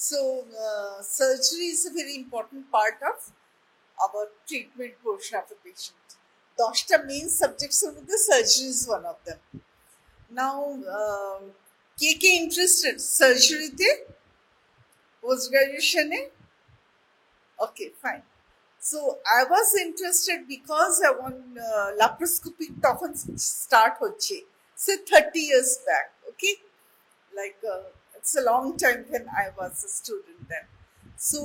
So surgery is a very important part of our treatment portion of a patient. 10টা main subjects এর মধ্যে surgery is one of them. Now K interested surgery-তে post graduation A? Okay, fine. So I was interested because I want laparoscopy তখন start হচ্ছে, say 30 years back, okay? Like it's a long time when I was a student then. So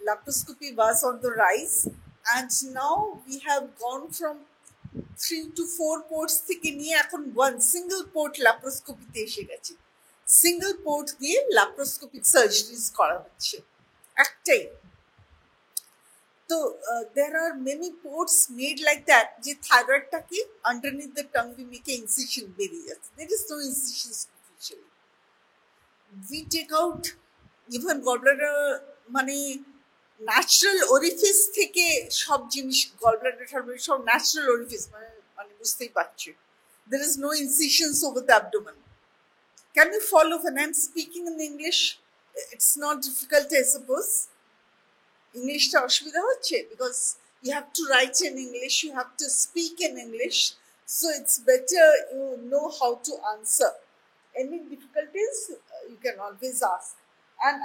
laparoscopy was on the rise, and now we have gone from 3 to 4 ports থেকে নিয়ে এখন one single port laparoscopy তে এসে গেছে। single port দিয়ে laparoscopic surgeries করা হচ্ছে একটাই। তো there are many ports made like that যে থাইরয়েডটাকে underneath the tongue we make an incision বেরিয়ে যাচ্ছে। there is no incision superficially. We take out even gallbladder মানে ন্যাচারাল ওরিফিস থেকে সব জিনিস gallbladder সব ন্যাচারাল ওরিফিস মানে বুঝতেই পারছি। there is no incisions over the abdomen. Can you follow when I'm speaking in English? It's not difficult, I suppose. Englishটা অসুবিধা হচ্ছে because you have to write in English, you have to speak in English, so it's better you know how to answer. Any difficulties you can always ask, and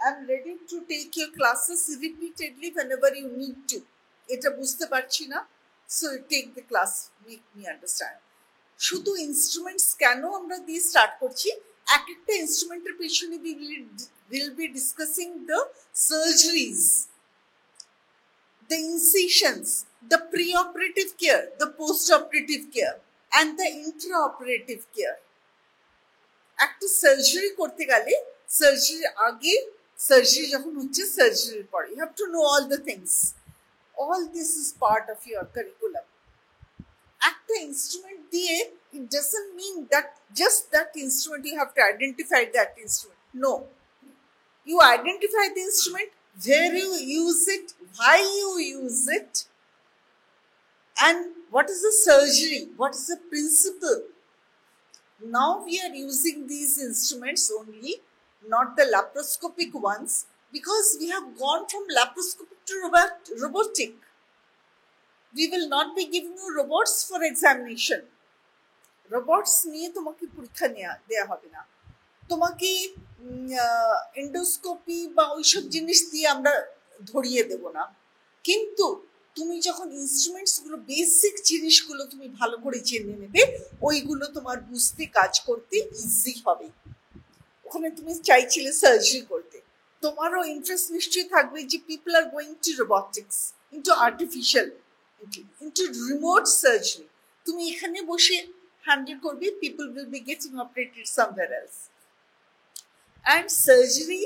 I'm ready to take your classes repeatedly whenever you need to. এটা বুঝতে পারছি না, so take the class, make me understand. শুধু instruments কেন আমরা দিয়ে start করছি, এক একটা ইনস্ট্রুমেন্টের পেছনে we'll be discussing the surgeries, the incisions, the pre-operative care, the post-operative care, and the intraoperative care. একটা সার্জারি করতে গেলে সার্জারির আগে, সার্জারি যখন হচ্ছে, সার্জারির পরে, you have to know all the things. All this is part of your curriculum. একটা ইনস্ট্রুমেন্ট দিয়ে it doesn't mean that just that instrument you have to identify that instrument. No. You identify the instrument, where you use it, why you use it, and what is the surgery, what is the principle. Now we are using these instruments only, not the laparoscopic ones, because we have gone from laparoscopic to robotic. We will not be giving you robots for examination. Robots নিয়ে তোমাকে পরীক্ষা দেয়া হবে না, তোমাকে endoscopy বা ওইসব জিনিস দিয়ে আমরা ধরিয়ে দেব না, কিন্তু তুমি যখন ইনস্ট্রুমেন্টসগুলো, বেসিক জিনিসগুলো তুমি ভালো করে জেনে নেবে, ওইগুলো তোমার বুঝতে, কাজ করতে ইজি হবে। ওখানে তুমি চাইছিলে সার্জারি করতে, তোমারও ইন্টারেস্ট নিশ্চয়ই থাকবে যে people are going to robotics, into artificial, into remote surgery. তুমি এখানে বসে হ্যান্ডেল করবে, people will be getting operated somewhere else. And surgery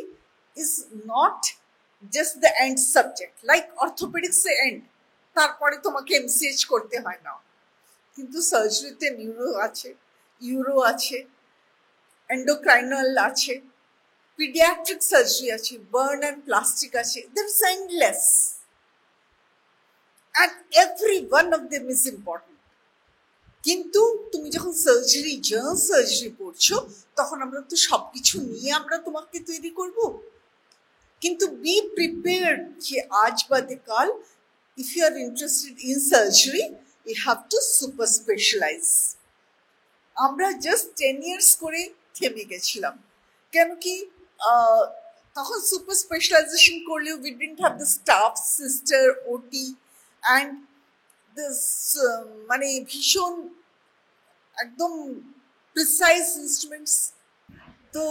is not just the end subject, like orthopedics এর end, তারপরে তোমাকে MCH করতে হয় না, কিন্তু সার্জারিতে নিউরো আছে, ইউরো আছে, এন্ডোক্রাইনাল আছে, পিডিয়াট্রিক সার্জারি আছে, বার্ন অ্যান্ড প্লাস্টিক আছে, there is endless, and every one of them is important. কিন্তু তুমি যখন সার্জারি, জার্নাল সার্জারি পড়ছো, তখন আমরা তো সবকিছু নিয়ে আমরা তোমাকে তৈরি করব, কিন্তু বি প্রিপেয়ার্ড যে আজ বাদে কাল, if you are interested in surgery, you have to super specialise. আমরা জাস্ট 10 years করে থেমে গেছিলাম, কেন কি তখন সুপার স্পেশালাইজেশন করলেও we didn't have the staff, sister, OT, and মানে ভীষণ একদম প্রিসাইজ ইনস্ট্রুমেন্টস। তো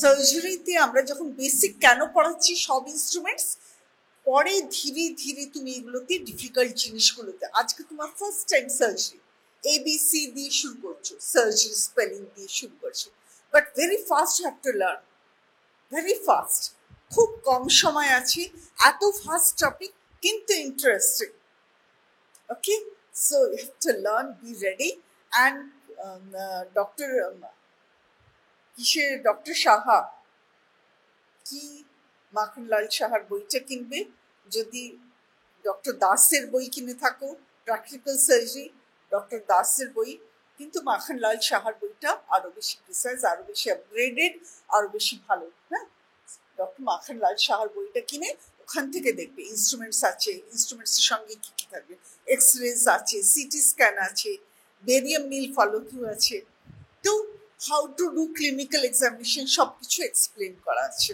সার্জারিতে আমরা যখন বেসিক কেন পড়াচ্ছি সব ইনস্ট্রুমেন্টস, পরে ধীরে ধীরে তুমি এগুলোতে ডিফিকাল্ট জিনিসগুলোতে, আজকে তোমার ফার্স্ট টাইম সার্জারি, ABC দিয়ে শুরু করছো, সার্জারি স্পেলিং দিয়ে শুরু করছো, but very fast you have to learn, very fast. খুব কম সময় আছে, এত ফাস্ট টপিক কিন্তু interesting. Okay, so you have to learn, be ready, and Dr. Saha কি মাখনলাল সাহার বইটা কিনবে, যদি ডক্টর দাসের বই কিনে থাকো, প্র্যাকটিক্যাল সার্জারি, ডক্টর দাসের বই, কিন্তু মাখনলাল সাহার বইটা আরো বেশি প্রিসাইজ, আরো বেশি আপগ্রেডেড, আরো বেশি ভালো। হ্যাঁ, ডক্টর মাখনলাল সাহার বইটা কিনে ওখান থেকে দেখবে ইনস্ট্রুমেন্টস আছে, ইনস্ট্রুমেন্টসের সঙ্গে কি কি থাকবে, এক্সরেজ আছে, সিটি স্ক্যান আছে, বেরিয়াম মিল ফলো থ্রু আছে, তো how to do clinical examination সব কিছু এক্সপ্লেন করা আছে।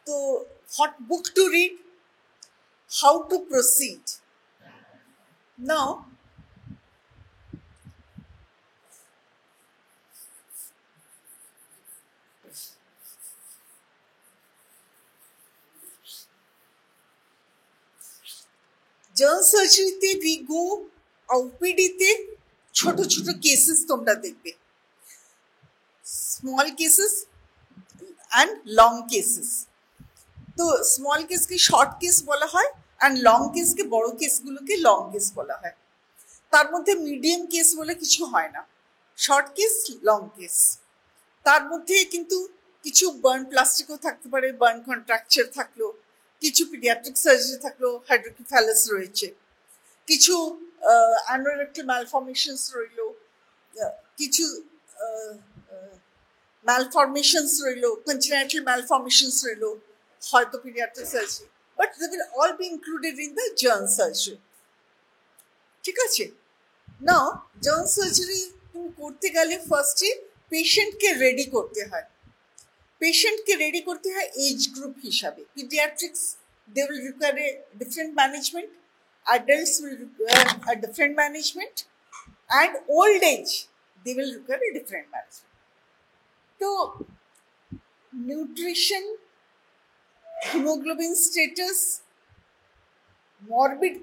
তো what book to read, how to proceed. Now general সার্জারিতে we go OPD তে ছোট ছোট কেসেস তোমরা দেখবে, small cases and long cases. তো স্মল কেসকে শর্ট কেস বলা হয় অ্যান্ড লং কেসকে, বড় কেসগুলোকে লং কেস বলা হয়। তার মধ্যে মিডিয়াম কেস বলে কিছু হয় না, শর্ট কেস, লং কেস। তার মধ্যে কিন্তু কিছু বার্ন প্লাস্টিকও থাকতে পারে, বার্ন কন্ট্রাকচার থাকলো, কিছু পিডিয়াট্রিক সার্জারি থাকলো, হাইড্রোকিফ্যালাস রয়েছে, কিছু অ্যানোরেক্টাল ম্যালফরমেশনস রইল, কিছু malformations রইলো, congenital malformations রইলো, হয়তো pediatric surgery, but they will all be included in the general surgery. ঠিক আছে? Now general surgery তুমি করতে গেলে ফার্স্টে পেশেন্টকে রেডি করতে হয়। পেশেন্টকে রেডি করতে হয় এজ গ্রুপ হিসাবে। Pediatrics they will require a different management, adults will require a different management, and old age they will require a different management. তো nutrition, haemoglobin status, morbid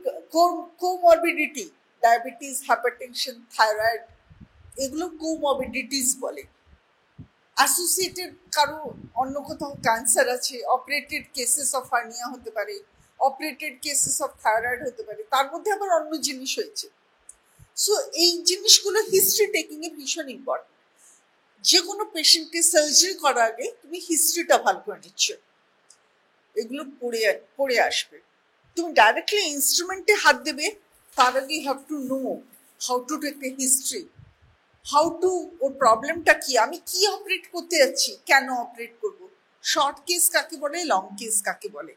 comorbidity, diabetes, hypertension, thyroid, এগুলো comorbidities বলে। Associated কারো অন্য কোথাও cancer আছে, operated cases of hernia হতে পারে, operated cases of thyroid হতে পারে, তার মধ্যে আবার অন্য জিনিস হয়েছে। সো এই জিনিসগুলো হিস্ট্রি টেকিং এ ভীষণ ইম্পর্টেন্ট। যে কোনো পেশেন্টকে সার্জারি করার আগে তুমি হিস্ট্রিটা ভালো করে নিচ্ছ, এগুলো পড়ে আসবে। তুমি ডাইরেক্টলি ইনস্ট্রুমেন্টে হাত দেবে, তার আগে have to know how to take a history, how to, ওর প্রবলেমটা কি, আমি কি অপারেট করতে যাচ্ছি, কেন অপারেট করব, শর্ট কেস কাকে বলে, লং কেস কাকে বলে।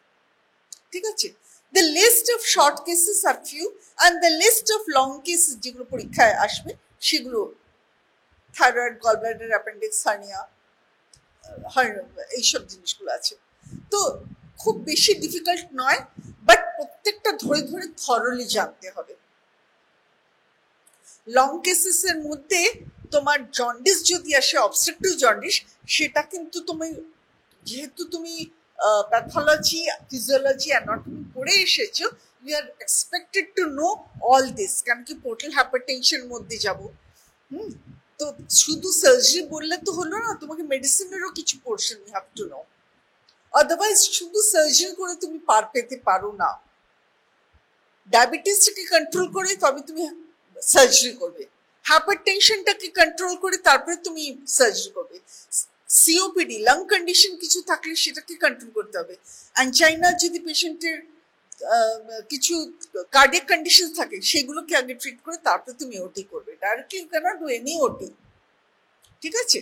ঠিক আছে? The list of short cases are few and the list of long cases যেগুলো পরীক্ষায় আসবে সেগুলো থাইরয়েড, গলব্লাডার, অ্যাপেন্ডিক্স, হার্নিয়া, এইসব জিনিসগুলো আছে। তো খুব বেশি ডিফিকাল্ট নয়, বাট প্রত্যেকটা ধরে ধরে থরলি জানতে হবে। লং কেসেস এর মধ্যে তোমার জন্ডিস যদি আসে, অবস্ট্রাকটিভ জন্ডিস, সেটা কিন্তু তুমি যেহেতু তুমি প্যাথোলজি, ফিজিওলজি, অ্যানাটমি পড়ে এসেছো, you are expected to know all this. কেন কি পোর্টাল হাইপারটেনশন মধ্যে যাবো, তো শুধু সার্জারি বললে তো হলো না, তোমাকে মেডিসিনেরও কিছু portion you have to know, otherwise শুধু সার্জারি করে তুমি পার পেতে পারো না। ডায়াবেটিসটাকে কন্ট্রোল করে তবে তুমি সার্জারি করবে, হাইপারটেনশনটাকে কন্ট্রোল করে তারপরে তুমি সার্জারি করবে, সিওপিডি, লাং কন্ডিশন কিছু থাকলে সেটাকে কন্ট্রোল করতে হবে, অ্যানজাইনা যদি পেশেন্টের কিছু কার্ডিয়াক কন্ডিশন থাকে সেগুলোকে আগে ট্রিট করে তারপরে তুমি ওটি করবে। Directly you can't do any OT. ঠিক আছে?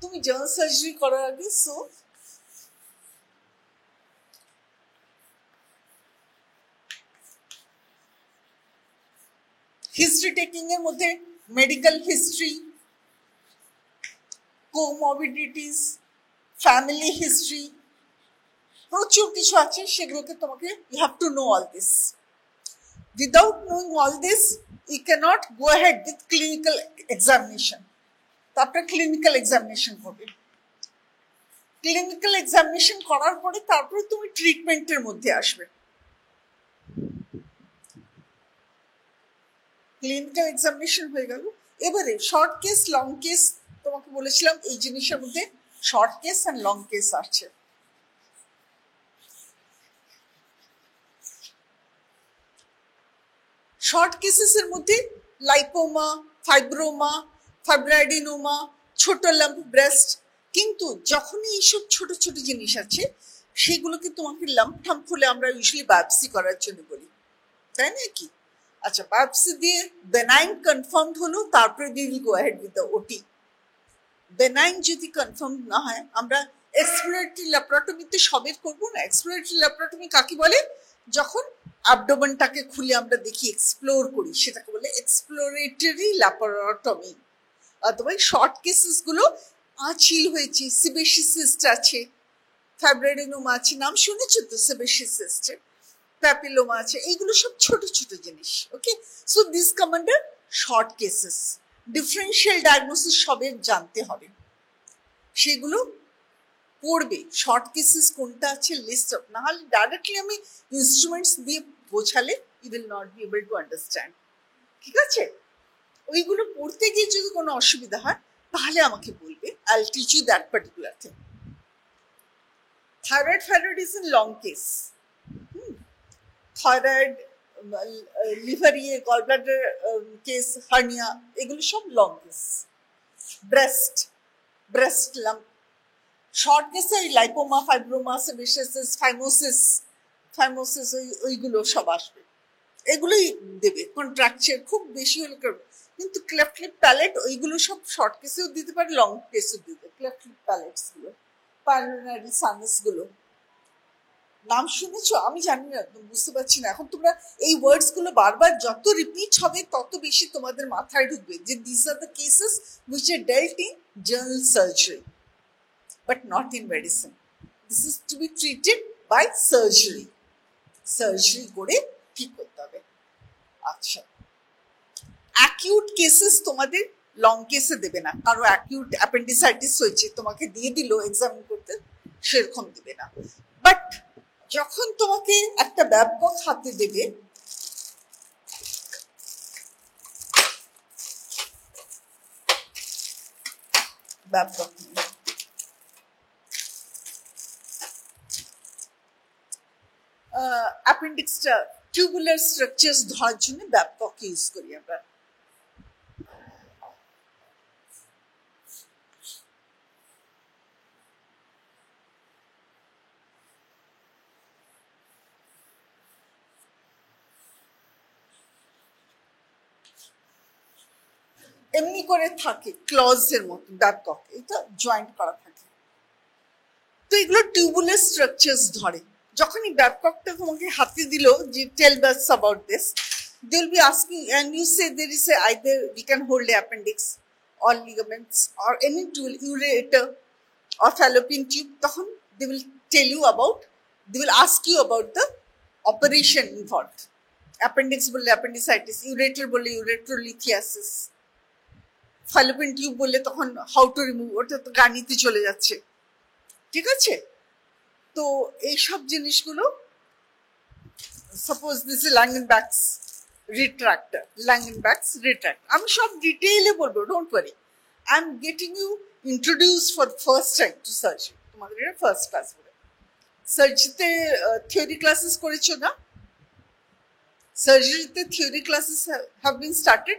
তুমি জার্নাল সার্জারি করার আগে সো হিস্ট্রি টেকিং এর মধ্যে medical history, comorbidities, family history, প্রচুর কিছু আছে, সেগুলোকে তোমাকে you have to know all this. Without knowing all this you can't go ahead with clinical examination. তারপরে ক্লিনিক্যাল এক্সামিনেশন করবে, ক্লিনিক্যাল এক্সামিনেশন করার পরে তারপরে তুমি ট্রিটমেন্টের মধ্যে আসবে। ক্লিনিক্যাল এক্সামিনেশন হয়ে গেল, এবারে শর্ট কেস, লং কেস, তোমাকে বলেছিলাম এই জিনিসের মধ্যে short case and long case আছে। শর্ট কেসেস এর মধ্যে লাইপোমা, ফাইব্রোমা, ফাইব্রাইডিনোমা, ছোট লাম্প ব্রেস্ট। কিন্তু যখনই এইসব ছোট ছোট জিনিস আছে সেগুলোকে তোমাকে লাম্প ঠাম্প হলে আমরা ইউজুয়ালি বায়োপসি করার জন্য বলি, তাই না কি? আচ্ছা, বায়োপসি দিয়ে বেনাইন কনফার্মড হলো, তারপরে we will go ahead with the ওটি। বেনাইন যদি কনফার্ম না হয় আমরা এক্সপ্লোরেটরি ল্যাপারোটমিতে সবের করবো না। এক্সপ্লোরেটরি ল্যাপারোটমি কাকে বলে? যখন অ্যাবডোমেনটাকে খুলে আমরা দেখি, এক্সপ্লোর করি, সেটাকে বলে এক্সপ্লোরেটরি ল্যাপারোটমি। অথবা শর্ট কেসেস গুলো আঁচিল হয়েছে, সিবেসিস সিস্ট আছে, ফাইব্রোডেনোমা আছে, নাম শুনেছো তো সিবেসিস সিস্টের, প্যাপিলোমা আছে, এইগুলো সব ছোট ছোট জিনিস। Okay, so this come under short cases. Differential diagnosis সবের জানতে হবে, সেগুলো পড়বে। শর্ট কেসেস কোনটা আছে লিস্ট অফ, না হলে ডাইরেক্টলি আমি ইনস্ট্রুমেন্টস দিয়ে বোঝালে you will not be able to understand. ঠিক আছে, ওইগুলো পড়তে গিয়ে যদি কোনো অসুবিধা হয় তাহলে আমাকে বলবে, I will teach you that particular thing. Thyroid is in long case. Thyroid, liver ইয়ে, গল ব্লাডার কেস, হার্নিয়া, এগুলো সব long case. Breast lump. Short কেসে ওই লাইপোমা, ফাইব্রোমা, সেবেসিস, ফাইমোসিস ওইগুলো সব আসবে, এগুলোই দেবে। কন্ট্রাকচার খুব বেশি হলে করবে, কিন্তু ক্লেফট লিপ প্যালেট ওইগুলো সব শর্ট কেসেও দিতে পারে, লং কেসেও দিতে। ক্লেফট লিপ প্যালেটস গুলো, পাইলোনারি সাইনাস গুলো, নাম শুনেছো? আমি জানি না, বুঝতে পারছি না এখন। তোমরা এই ওয়ার্ডস গুলো বারবার যত রিপিট হবে তত বেশি তোমাদের মাথায় ঢুকবে যে this are the cases which are dealt in general surgery but not in medicine. This is to be treated by surgery. Surgery করে ঠিক করতে হবে। আচ্ছা, অ্যাকিউট কেসেস তোমাদের লং কেসে দেবে না। কারো অ্যাকিউট অ্যাপেন্ডিসাইটিস হয়েছে, তোমাকে দিয়ে দিল এক্সামিন করতে, সেরকম দেবে না। বাট যখন তোমাকে একটা ব্যাপক হাতে দেবে, ব্যাপক অ্যাপেন্ডিক্সটা টিউবুলার স্ট্রাকচারস ধরার জন্য ব্যাপক ইউজ করি আমরা। এমনি করে থাকে ক্লজের মতো, ব্যাপক এটা জয়েন্ট করা থাকে। তো এগুলো টিউবুলার স্ট্রাকচারস ধরে। যখন এই ব্যাপকটা তোমাকে হাতে দিল যে টেল us about this, they will be asking and you say there is a either we can hold the appendix or ligaments or any tool, ureter or fallopian tube, তখন they will tell you about, they will ask you about the operation involved. appendix বললে appendicitis, ureter বললে ureterolithiasis, fallopian tube বললে তখন how to remove, ওটা তো গানিতে চলে যাচ্ছে। ঠিক আছে, তো এইসব জিনিসগুলো, suppose this is Langenbeck's retractor, Langenbeck's retractor, আমি সব ডিটেইলে বলবো, don't worry. I am getting you introduce for first time to surgery. তোমাদের এটা ফার্স্ট ক্লাস বলে। সার্জারিতে থিওরি ক্লাসেস করেছো না? সার্জারিতে theory classes have been started?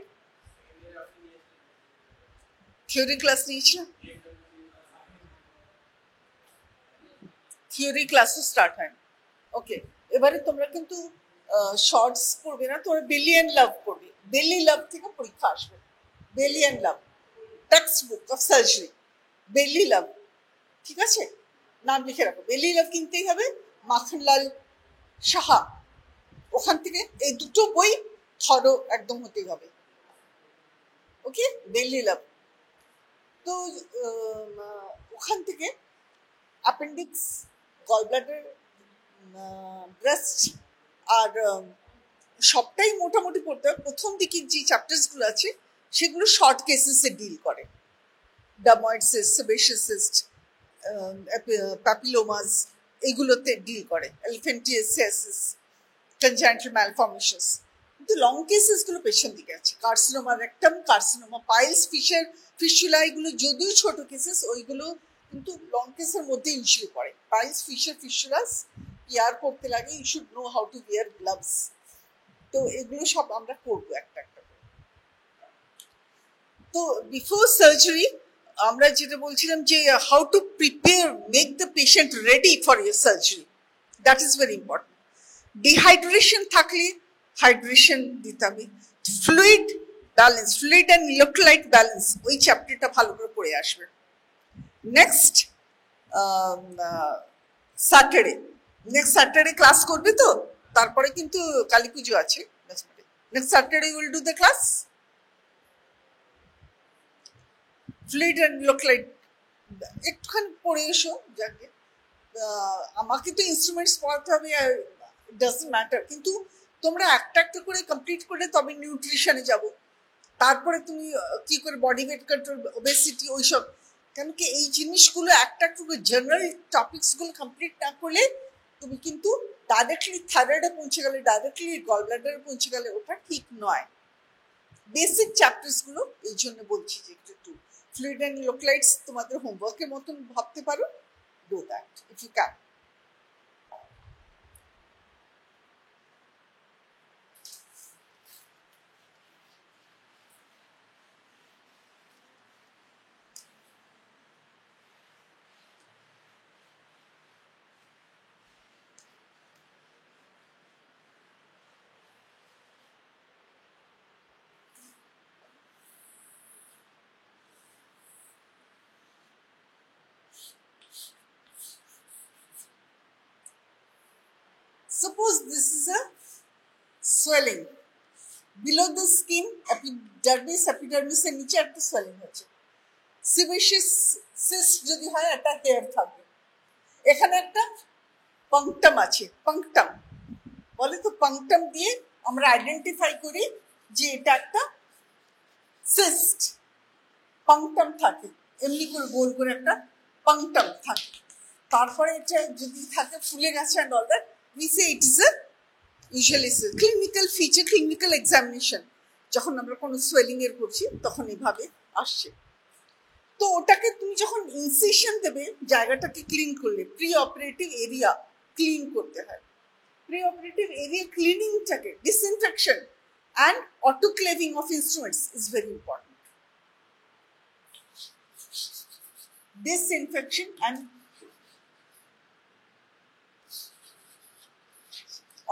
Theory class নিয়েছো? থিওরি ক্লাসও স্টার্ট হয়। ওকে, এবারে তোমরা কিন্তু শর্টস পড়বে না, তোমরা বেলি অ্যান্ড লাভ পড়বে। বেলি লাভ থেকে পরীক্ষা আসবে। বেলি and love text book of surgery, বেলি লাভ। ঠিক আছে, নাম লিখে রাখো। বেলি লাভ কিনতেই হবে, মাখনলাল সাহা, ওখান থেকে এই দুটো বই ধরো একদম হতেই হবে। ওকে, বেলি লাভ। তো ওখান থেকে অ্যাপেন্ডিক্স, গল ব্লাডার, ব্রেস্ট আর সবটাই মোটামুটি পড়তে হবে। প্রথম দিকে যে চ্যাপ্টার্সগুলো আছে সেগুলো শর্ট কেসেসে ডিল করে। ডার্ময়েডসিস, সেবেসিস, প্যাপিলোমাস, এগুলোতে ডিল করে। এলিফ্যান্টিয়াসিস, কনজেনিটাল ম্যালফরমেশনস। কিন্তু লং কেসেসগুলো পেছন দিকে আছে। Carcinoma rectum, carcinoma piles, fistula, এগুলো যদিও ছোট কেসেস, ওইগুলো কিন্তু লং কেসের মধ্যে ইউজুয়ালি পড়ে। পাইলস, ফিস্টুলাস কেয়ার করতে লাগে, you should know how to wear gloves. তো এগুলো সব আমরা করবো একটা একটা করে। তো বিফোর সার্জারি আমরা যেটা বলছিলাম যে how to prepare, make the patient ready for your surgery, that is very important. Dehydration থাকলে হাইড্রেশন দিতে হবে। Fluid balance, fluid and electrolyte balance, ওই চ্যাপ্টারটা ভালো করে পড়ে আসবে। Next Saturday, next Saturday class করবে তো, তারপরে কিন্তু কালী পুজো আছে। Next Saturday will do the class fluid and electrolyte. একটুখানি পড়ে এসো যাকে, আমাকে তো ইনস্ট্রুমেন্টস পড়াতে হবে, ডাজন্ট ম্যাটার, কিন্তু তোমরা একটা একটা করে কমপ্লিট করে তবে নিউট্রিশনে যাব। তারপরে তুমি কি করে বডি ওয়েট কন্ট্রোল, ওবেসিটি, ওইসব, কেন কি এই জিনিসগুলো একটা একটা করে জেনারেল টপিকসগুলো কমপ্লিট না করলে তুমি কিন্তু ডাইরেক্টলি থাইরয়েডে পৌঁছে গেলে, ডাইরেক্টলি গল ব্লাডারে পৌঁছে গেলে ওটা ঠিক নয়। বেসিক চ্যাপ্টার্সগুলো এই জন্য বলছি যে একটু একটু ফ্লুইড অ্যান্ড লোকলাইটস তোমাদের হোমওয়ার্কের মতন ভাবতে পারো, do that if you can. Suppose this is a swelling below the skin, epidermis এর নিচে একটা swelling হচ্ছে। সিবেসিয়াস সিস্ট যদি হয় একটা হেয়ার থাকবে, এখানে একটা পাংটাম আছে, পাংটাম বলে তো, পাংটাম দিয়ে আমরা আইডেন্টিফাই করি যে এটা একটা সিস্ট। পাংটাম থাকে এমনি করে গোল করে একটা পাংটাম থাকে, তারপরে এটা যদি থাকে ফুলে গেছে and all that, we say it is a usually clinical feature, clinical examination যখন আমরা কোনো সোয়েলিং এর করছি তখন এইভাবে আসছে। তো ওটাকে তুমি যখন ইনসিশন দেবে, জায়গাটাকে ক্লিন করলে, প্রি অপারেটিভ এরিয়া ক্লিন করতে হয়। প্রি অপারেটিভ এরিয়া ক্লিনিংটাকে, disinfection and autoclaving of instruments is very important. Disinfection and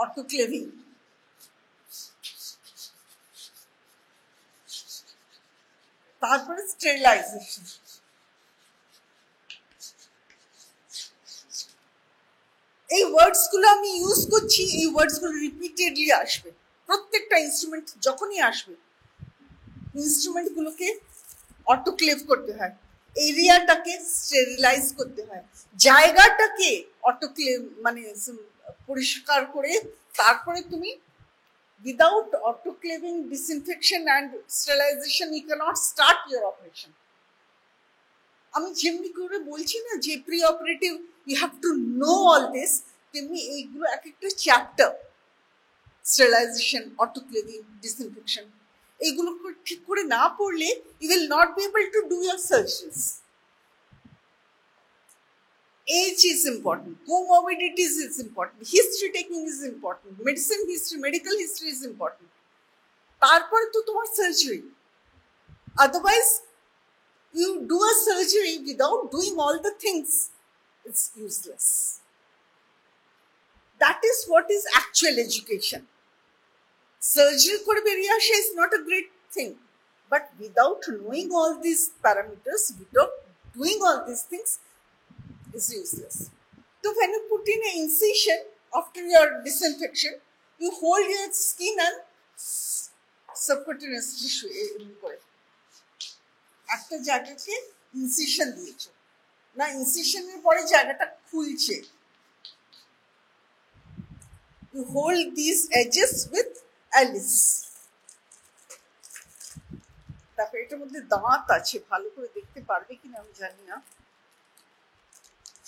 autoclaving. তারপরে স্টেরিলাইজেশন। এই ওয়ার্ডসগুলো আমি ইউজ করছি, এই ওয়ার্ডসগুলো রিপিটেডলি আসবে প্রত্যেকটা ইনস্ট্রুমেন্ট যখনই আসবে। ইনস্ট্রুমেন্টগুলোকে অটোক্লেভ করতে হয়, এরিয়াটাকে স্টেরিলাইজ করতে হয়, জায়গাটাকে অটোক্লেভ মানে পরিষ্কার করে তারপরে তুমি without autoclaving, disinfection and sterilization you cannot start your operation. আমি যেমনি করে বলছি না যে pre operative you have to know all this, তেমনি এইগুলো এক একটা চ্যাপ্টার, স্টেরিলাইজেশন, অটোক্লেভিং, ডিসইনফেকশন, এইগুলো ঠিক করে না পড়লে you will not be able to do your surgeries. Age is important, comorbidities is important, history taking is important, medicine history, medical history is important. তারপরে তো তোমার surgery, otherwise you do a surgery without doing all the things, it's useless. That is what is actual education. Surgery করে বেরিয়ে আসা is not a great thing, but without knowing all these parameters, without doing all these things, is useless. So when you put in an incision after your disinfection, you hold your skin and subcutaneous tissue করে একটা জায়গাকে incision দিয়েছো না, ইনসিশনের পরে জায়গাটা খুলছে, you hold these edges with Alice. দেখো এটার মধ্যে দাঁত আছে, ভালো করে দেখতে পারবে কিনা আমি জানি না,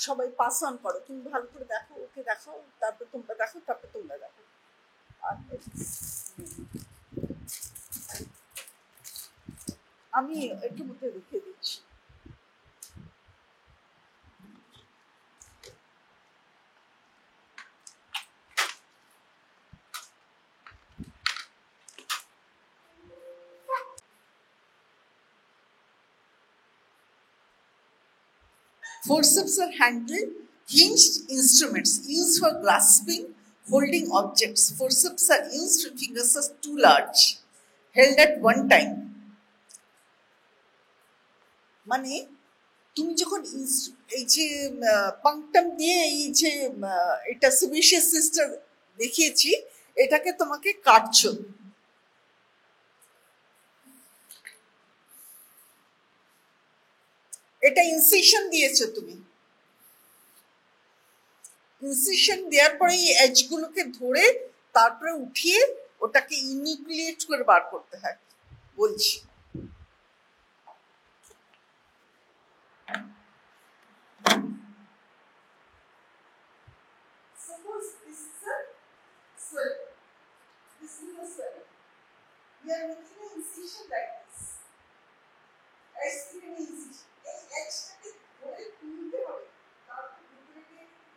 সবাই পাস অন করো, তুমি ভালো করে দেখো, ওকে দেখো, তারপর তোমরা দেখো, তারপর তোমরা দেখো। আমি একটু মধ্যে রেখে দিচ্ছি। Forceps are handled hinged instruments used for grasping, holding objects. Forceps are used when fingers are too large, held at one time. মানে তুমি যখন এই যে পাংটাম দিয়ে এই যে এটা সেবিশিয়াস সিস্টার দেখিয়েছি, এটাকে তোমাকে কাটছো, এটা ইনসিশন দিয়েছো তুমি, ইনসিশন দেওয়ার পরে এই এজ গুলোকে ধরে তারপরে উঠিয়ে ওটাকে ইনিউক্লিয়েট করে বার করতে হয় বলছি। Suppose this is a swell. This is a swell. We are making an incision like this. As an incision. এই এজটাকে ধরে তুলতে হবে, তারপর ভিতরে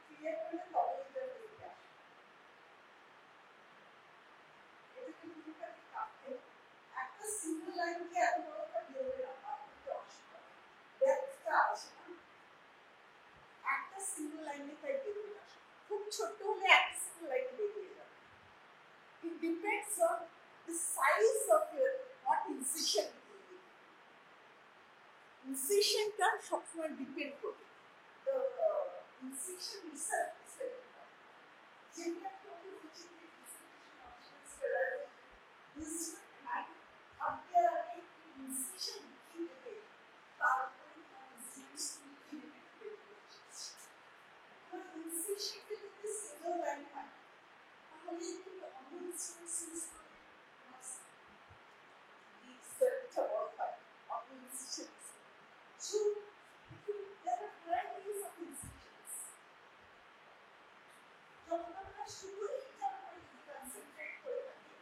ক্লিয়ার করলে তবে এটা বেরিয়ে আসে। এটাকে পুরোটাকে কাটতে একটা সিঙ্গেল লাইনকে এত বড়টা বেরোবে না, আপনাকে অসুবিধা হবে, ডেপথটা আসে না, একটা সিঙ্গেল লাইনে তাই বেরিয়ে আসে, খুব ছোট হলে একটা সিঙ্গেল লাইনে বেরিয়ে যাবে। It depends on the size of your what incision you do. Incisionটা সবসময় ডিপেন্ড করবে, the incision itself is very important. যেটা তোমাকে উচিত ইনস্টিটিউশন অপশনস করার ইনস্ট্রুমেন্ট হ্যান্ড আপনি আগে ইনসিশন কি দেবে, তারপরে ইনস্ট্রুমেন্ট কি দেবে। ইনসিশনটা যদি সিঙ্গেল লাইন হয় তাহলে কিন্তু অন্য ইনস্ট্রুমেন্টস ইউজ করে দিকটা বড় হয় অন্য ইনসিশনস। So there are varieties of incisions. যখন আমরা শুধু এইটার উপরে কনসেন্ট্রেট করে থাকি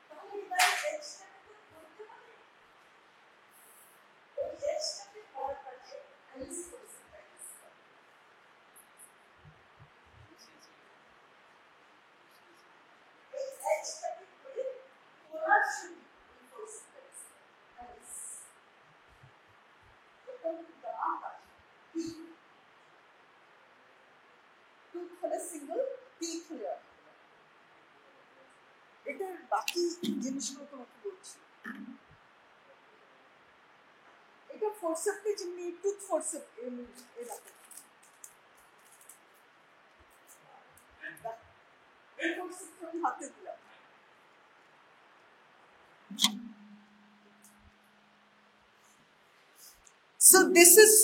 তাহলে এবার এজটাকে করতে হবে, ওই এজটাকে করার কাছে অ্যালিস পার্সেন্টাইজ এই এজটাকে করে করার শুধু পার্সেন্টাইজ অ্যালিস সিঙ্গল পিক হলে এটার বাকি জিনিসগুলো তোমাকে বলছি। এটা ফোরসেপকে যেমনি টুথ ফোরসেপ এরকম, এই ফোরসেপটা আমি হাতে দিলাম। So this is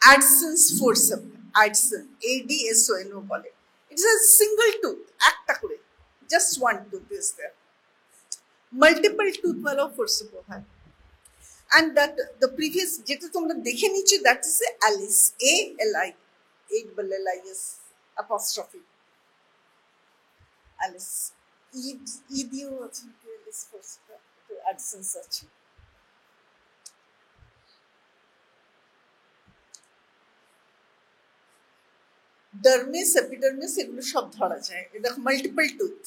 Adson's forceps, Adson, ADSON বলে। It is a single tooth, একটা করে, just one tooth is there. Multiple tooth वाला forceps है। And that the previous যেটা তোমরা দেখে নিচ্ছ that is Alice, ALI, 8LLIS apostrophe, Alice। ই দিয়েও আছে Alice forceps, Adson's আছে। ডার্মিস, এপিডার্মিস এগুলো সব ধরা যায়। দেখো multiple tooth,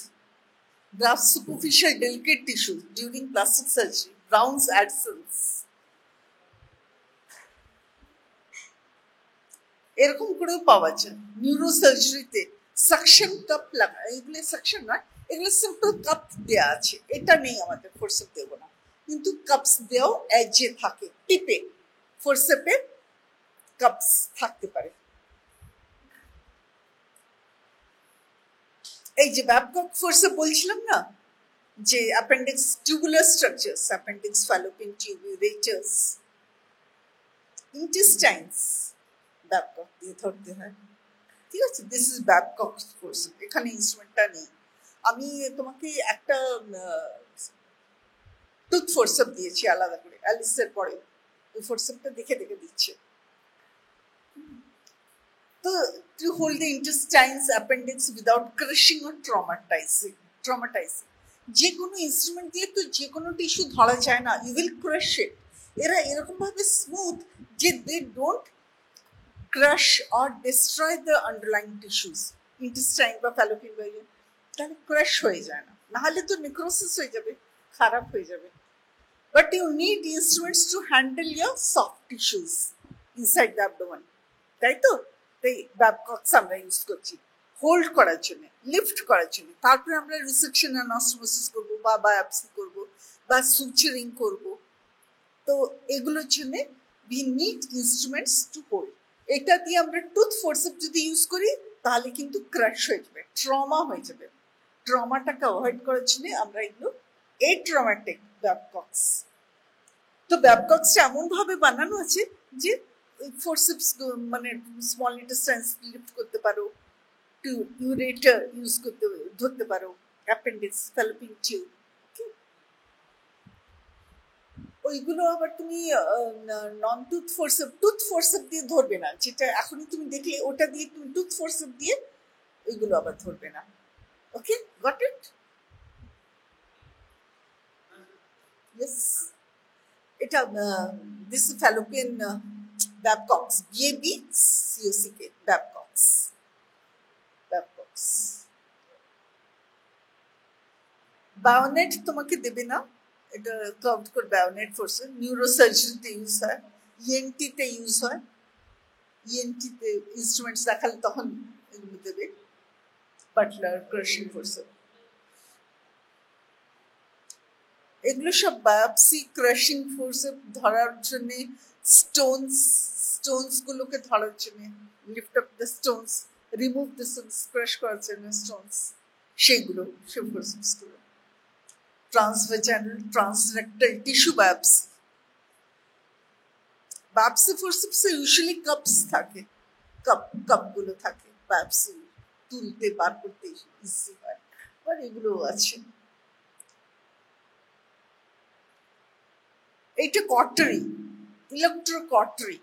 graft superficial delicate tissue during plastic surgery, Brown's Adson's, এরকম করেও পাওয়া যায়। নিউরো সার্জারিতে সাকশন কাপ লাগা, এগুলো সাকশন নয়, এগুলো সিম্পল কাপ দেওয়া আছে, এটা নেই আমাদের, ফোরসেপ দেবো না, কিন্তু কাপস দেওয়াও এজে থাকে, টিপে ফোরসেপে কাপস থাকতে পারে। এই যে ব্যাবকক ফোরসেপ বলছিলাম না, যে appendix tubular structures, appendix, Fallopian tube, ureters, intestines Babcock দিয়ে ধরতে হয়, ঠিক আছে। দিস ইজ ব্যাবকক ফোরসেপ, এখানে ইনস্ট্রুমেন্টটা নেই। আমি তোমাকে একটা টুথ ফোরসেপ দিয়েছি আলাদা করে, অ্যালিসের পরে ওই ফোরসেপটা দেখে দেখে দিচ্ছে। তো to hold the intestines, appendix without crushing or traumatizing. যে কোনো ইনস্ট্রুমেন্ট দিয়ে তো যে কোনো টিস্যু ধরা যায় না, you will crush it. এরা এরকম ভাবে স্মুথ যে they don't crush or destroy the underlying tissues, intestine বা fallopian tube, তাহলে ক্রাশ হয়ে যায় না, নাহলে তো নেক্রোসিস হয়ে যাবে, খারাপ হয়ে যাবে। But you need instruments to handle your soft tissues inside the abdomen, তাই তো? তাই ব্যাবকক্স আমরা ইউজ করছি হোল্ড করার জন্য, লিফট করার জন্য। তারপরে আমরা রিসেকশন অ্যানাস্টোমোসিস করবো বা বায়োপসি করবো বা সুচারিং করবো। তো এগুলোর জন্য we need instruments to hold. এটা দিয়ে আমরা টুথ ফোরসেপ যদি ইউজ করি তাহলে কিন্তু ক্রাশ হয়ে যাবে, ট্রমা হয়ে যাবে। ট্রমাটাকে অ্যাভয়েড করার জন্য আমরা এগুলো এট্রমাটিক ব্যাবকক্স। তো ব্যাবকক্সটা এমনভাবে বানানো আছে যে ফোরসেপস মানে স্মল ইন্টেস্টাইন লিফট করতে পারো, ইউরেটার ইউজ করতে ধরতে পারো, অ্যাপেন্ডিক্স, ফ্যালোপিয়ান টিউব। ওইগুলো আবার তুমি নন টুথ ফোরসেপ দিয়ে ধরবে না, যেটা এখনই তুমি দেখলে ওটা দিয়ে তুমি টুথ ফোরসেপ দিয়ে ওইগুলো আবার ধরবে না। ওকে, গট ইট? ইয়েস, এটা দিস ফ্যালোপিয়ান ব্যাবকক্স, BABCOCK, ব্যাবকক্স। বায়োনেট তোমাকে দেবে না, এটা কাউন্ট করে বায়োনেট ফোরসেপ। নিউরোসার্জারিতে ইউজ হয়, ENT-তে ইউজ হয়, ENT-তে ইনস্ট্রুমেন্টস দেখালে তখন এগুলো দেবে, বাটলার, ক্রাশিং ফোরসেপ। এগুলো সব বায়োপসি, ক্রাশিং ফোরসেপ ধরার জন্যে, স্টোনস গুলোকে ধরার জন্যে, lift up the stones, remove the stones, crush করার জন্য স্টোনস, সেইগুলো, সেই ফোরসেপস গুলো। ট্রান্সভেজাইনাল, ট্রান্সরেক্টাল টিস্যু বায়োপসি ফোরসেপসে ইউজুয়ালি কাপস থাকে, কাপগুলো থাকে, বায়োপসি তুলতে বার করতে ইজি হয়, আর এগুলো আছে। এইটা কটারি, ইলেকট্রোকটারি।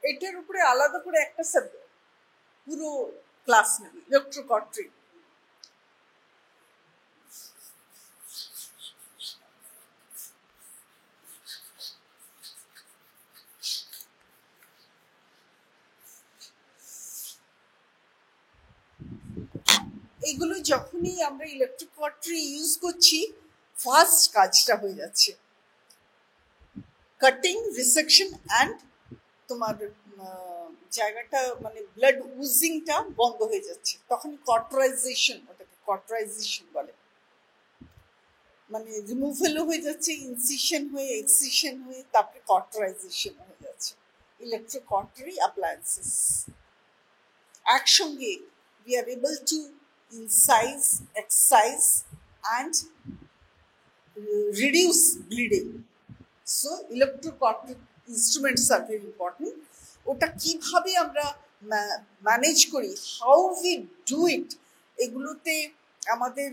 এটার উপরে আলাদা করে একটা সাবজেক্ট, পুরো ক্লাস নেবে, ইলেকট্রোকটারি। এগুলো যখনই আমরা ইলেকট্রোকটারি ইউজ করছি, ফার্স্ট কাজটা হয়ে যাচ্ছে কাটিং, রিসেকশন অ্যান্ড তোমার জায়গাটা মানে ব্লাড উজিংটা বন্ধ হয়ে যাচ্ছে, তখন কটরাইজেশন, ওটাকে কটরাইজেশন বলে। মানে রিমুভালও হয়ে যাচ্ছে, ইনসিশন হয়ে, এক্সিশন হয়ে, তারপরে কটরাইজেশন হয়ে যাচ্ছে। ইলেকট্রোকটারি অ্যাপ্লায়েন্সেস একসঙ্গে we are able to incise, excise and reduce bleeding. So electrocautery instruments are very important. ওটা কিভাবে আমরা ম্যানেজ করি, হাউ উই ডু ইট, এগুলোতে আমাদের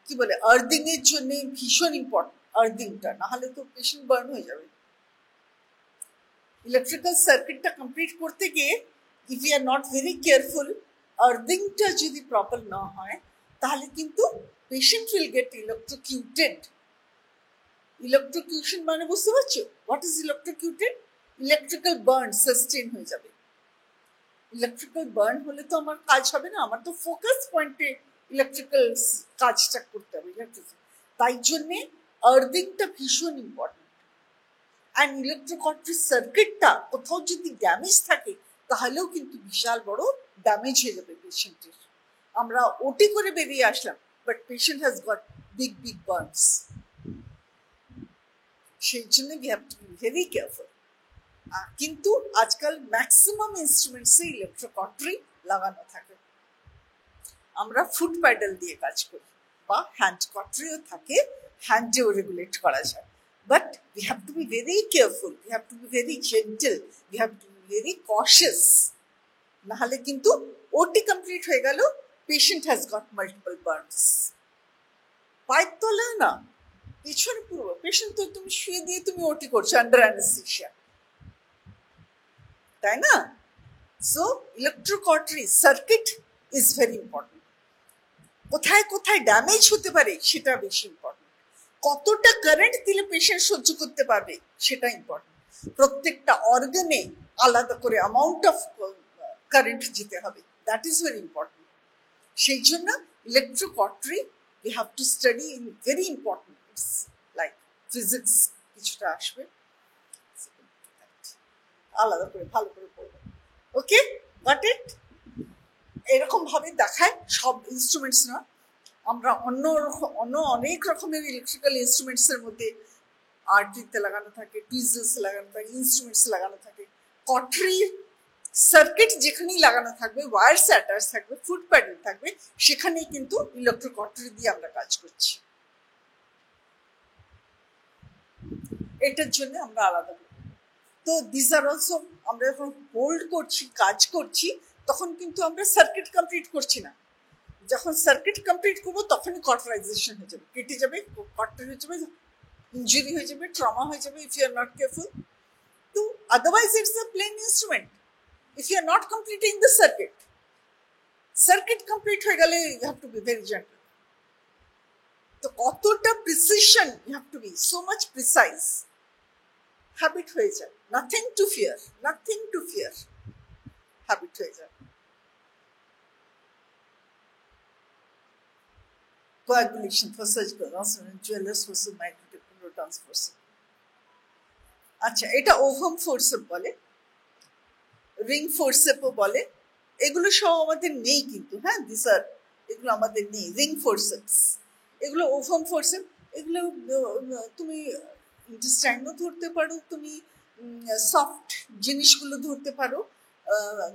কি বলে আর্থিং এর জন্য ভীষণ ইম্পর্টেন্ট। আর্থিংটা না হলে তো পেশেন্ট বার্ন হয়ে যাবে। ইলেকট্রিক্যাল সার্কিটটা কমপ্লিট করতে গিয়ে if you are not very careful, আর্থিংটা যদি প্রপার না হয় তাহলে কিন্তু patient will get electrocuted. Electrocution মানে বুঝতে পারছো? What is electrocuted? Electrical burn sustain হয়ে যাবে। ইলেকট্রিক্যাল বার্ন হলে তো আমার কাজ হবে না, আমার তো ফোকাস পয়েন্টে ইলেকট্রিক্যাল কাজটা করতে হবে। তাই জন্যে আর্থিংটা ভীষণ ইম্পর্টেন্ট। অ্যান্ড ইলেকট্রোকটারি সার্কিটটা কোথাও যদি ড্যামেজ থাকে তাহলেও কিন্তু বিশাল বড় ড্যামেজ হয়ে যাবে পেশেন্টের। আমরা ওটি করে বেরিয়ে আসলাম, but patient has got big big burns. সেই জন্য we have to be very careful. কিন্তু আজকাল ম্যাক্সিমাম ইনস্ট্রুমেন্টসে ইলেকট্রোকটারি লাগানো থাকে। আমরা ফুট প্যাডেল দিয়ে কাজ করি বা হ্যান্ড কটারিও থাকে, হ্যান্ডেও রেগুলেট করা যায়। But we have to be very careful, we have to be very gentle, we have to be very cautious. নাহলে কিন্তু ওটি কমপ্লিট হয়ে গেল, patient has got multiple burns. পায়ের তলায় না, পিছনে পুরো পেশেন্ট তো তুমি শুয়ে দিয়ে তুমি ওটি করছো আন্ডার অ্যানেস্থেসিয়া, তাই না? So electrocautery circuit is very important. কোথায় কোথায় ড্যামেজ হতে পারে সেটা বেশি ইম্পর্টেন্ট। কতটা কারেন্ট দিলে পেশেন্ট সহ্য করতে পারবে সেটা ইম্পর্টেন্ট। প্রত্যেকটা অর্গানে আলাদা করে অ্যামাউন্ট অফ কারেন্ট যেতে হবে, দ্যাট ইজ ভেরি ইম্পর্টেন্ট। সেই জন্য ইলেকট্রোকটারি we have to study in very important, it's like physics কিছুটা আসবে। আলাদা করে ভালো করে পড়বে। ওকে, গট ইট? এরকম ভাবে দেখায় সব ইনস্ট্রুমেন্টস না, আমরা অন্য অনেক রকমের ইলেকট্রিক্যাল ইনস্ট্রুমেন্টস এর মধ্যে আর্ট্রিতে লাগানো থাকে, টুইজেলস লাগানো থাকে, ইনস্ট্রুমেন্টস লাগানো থাকে, কটরি সার্কিট যেখানেই লাগানো থাকবে, ওয়ার স্যাটার্স থাকবে, ফুট প্যাডেল থাকবে, সেখানেই কিন্তু ইলেকট্রো কটরি দিয়ে আমরা কাজ করছি। এটার জন্য আমরা আলাদা করি। তো দিস আর অলসো, আমরা যখন হোল্ড করছি, কাজ করছি, তখন কিন্তু আমরা সার্কিট কমপ্লিট করছি না। যখন সার্কিট কমপ্লিট করবো তখনই কটরাইজেশন হয়ে যাবে, কেটে যাবে, কটরি হয়ে যাবে, ইঞ্জুরি হয়ে যাবে, ট্রমা হয়ে যাবে if you are not careful. তো otherwise it's a plain instrument if you are not completing the circuit complete হয়ে গেলে you have to be very gentle. তো কতটা precision, you have to be so much precise. Habit হয়ে যায়, nothing to fear, habit হয়ে যায়। coagulation for surgical transfer, jewelers for microtransfer। আচ্ছা, এটা ওভাম ফোর্সেপ বলে, রিং ফোর্সেপও বলে। এগুলো সব আমাদের নেই কিন্তু, হ্যাঁ, এগুলো আমাদের নেই। রিং ফোর্সেপস, এগুলো ওভাম ফোর্সেপ, এগুলো তুমি ইন্টেস্টাইনও ধরতে পারো, তুমি সফট জিনিসগুলো ধরতে পারো।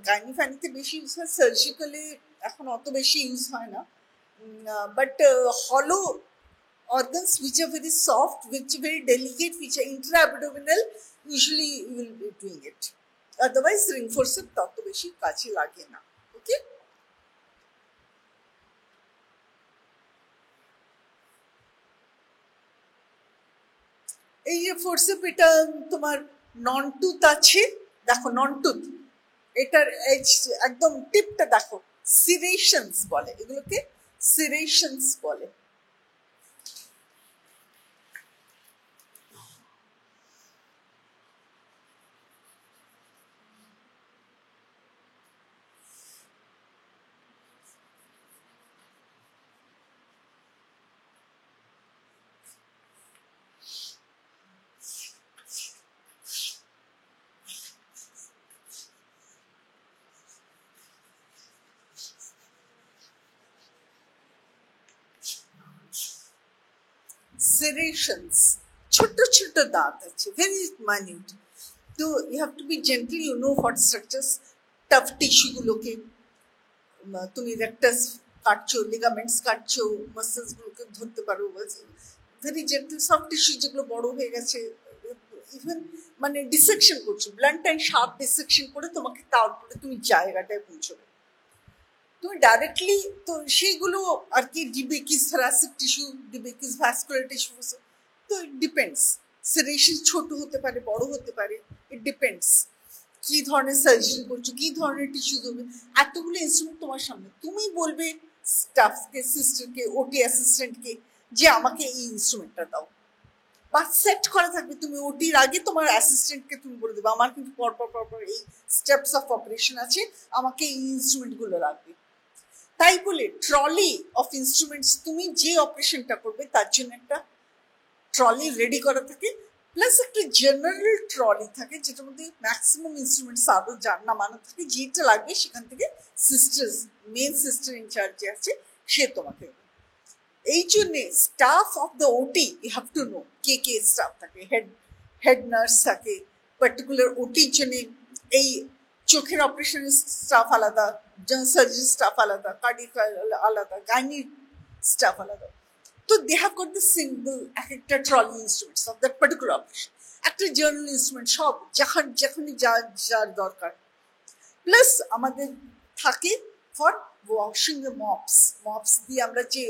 গাইনি ফাইনিতে বেশি ইউজ হয়, সার্জিক্যালে এখন অত বেশি ইউজ হয় না, বাট হলো organs which are very soft, which are very delicate, which are intra-abdominal, usually you will be doing it. Otherwise ring forceps তত বেশি কাজে লাগে না। ওকে, এই যে ফোর্সেপ, এটা তোমার নন টুথ আছে, দেখো নন টুথ, এটার একদম টিপটা দেখো, সিরেশনস বলে, এগুলোকে সিরেশনস বলে। serrations, ছোট ছোট দাঁত আছে, very minute. তো you have to be gentle, you know what structures, tough tissue গুলোকে তুমি রেক্টাস কাটছো, লিগামেন্টস কাটছো, মাসলস গুলোকে ধরতে পারো, ভেরি জেন্টল। সফট টিস্যু যেগুলো বড় হয়ে গেছে, ইভেন মানে ডিসেকশন করছো, ব্লান্ট অ্যান্ড শার্প ডিসেকশন করে তোমাকে তারপরে তুমি জায়গাটায় পৌঁছবে। তুমি ডাইরেক্টলি তো সেইগুলো আর কি, ডিবেকিস থ্যারাসিক টিস্যু, ডিবেকিস ভ্যাসকুলার টিস্যু, তো ইট ডিপেন্ডস। সেরেশন ছোট হতে পারে, বড় হতে পারে, ইট ডিপেন্ডস কি ধরনের সার্জারি করছো, কি ধরনের টিস্যু ধরবে। এতগুলো ইনস্ট্রুমেন্ট তোমার সামনে, তুমি বলবে স্টাফকে, সিস্টারকে, ওটি অ্যাসিস্ট্যান্টকে যে আমাকে এই ইনস্ট্রুমেন্টটা দাও, বা সেট করা থাকবে। তুমি ওটির আগে তোমার অ্যাসিস্ট্যান্টকে তুমি বলে দেবে আমার কিন্তু পরপর এই স্টেপস অফ অপারেশন আছে, আমাকে এই ইনস্ট্রুমেন্টগুলো লাগবে। তাই বলে ট্রলি অফ ইনস্ট্রুমেন্টস, তুমি যে অপারেশনটা করবে তার জন্য একটা ট্রলি রেডি করা থাকে, প্লাস একটা জেনারেল ট্রলি থাকে যেটার মধ্যে ম্যাক্সিমাম ইনস্ট্রুমেন্টস আরও নামানো থাকে, যেটা লাগবে সেখান থেকে সিস্টার্স, মেন সিস্টার ইনচার্জ যে আছে সে তোমাকে। এই জন্যে staff of the OT you have to know, কে কে স্টাফ থাকে, হেড নার্স থাকে পার্টিকুলার ওটির জন্যে, এই চোখের অপারেশনের স্টাফ আলাদা, জেনারেল সার্জারি স্টাফ আলাদা, কার্ডিয়াক আলাদা, গাইনি স্টাফ আলাদা। তো they have got the single এক একটা trolley instruments of that particular operation, একটা জার্নাল ইনস্ট্রুমেন্ট, সব যেখানে যার দরকার। প্লাস আমাদের থাকে ফর ওয়াশিং দ্য মপস দিয়ে আমরা যে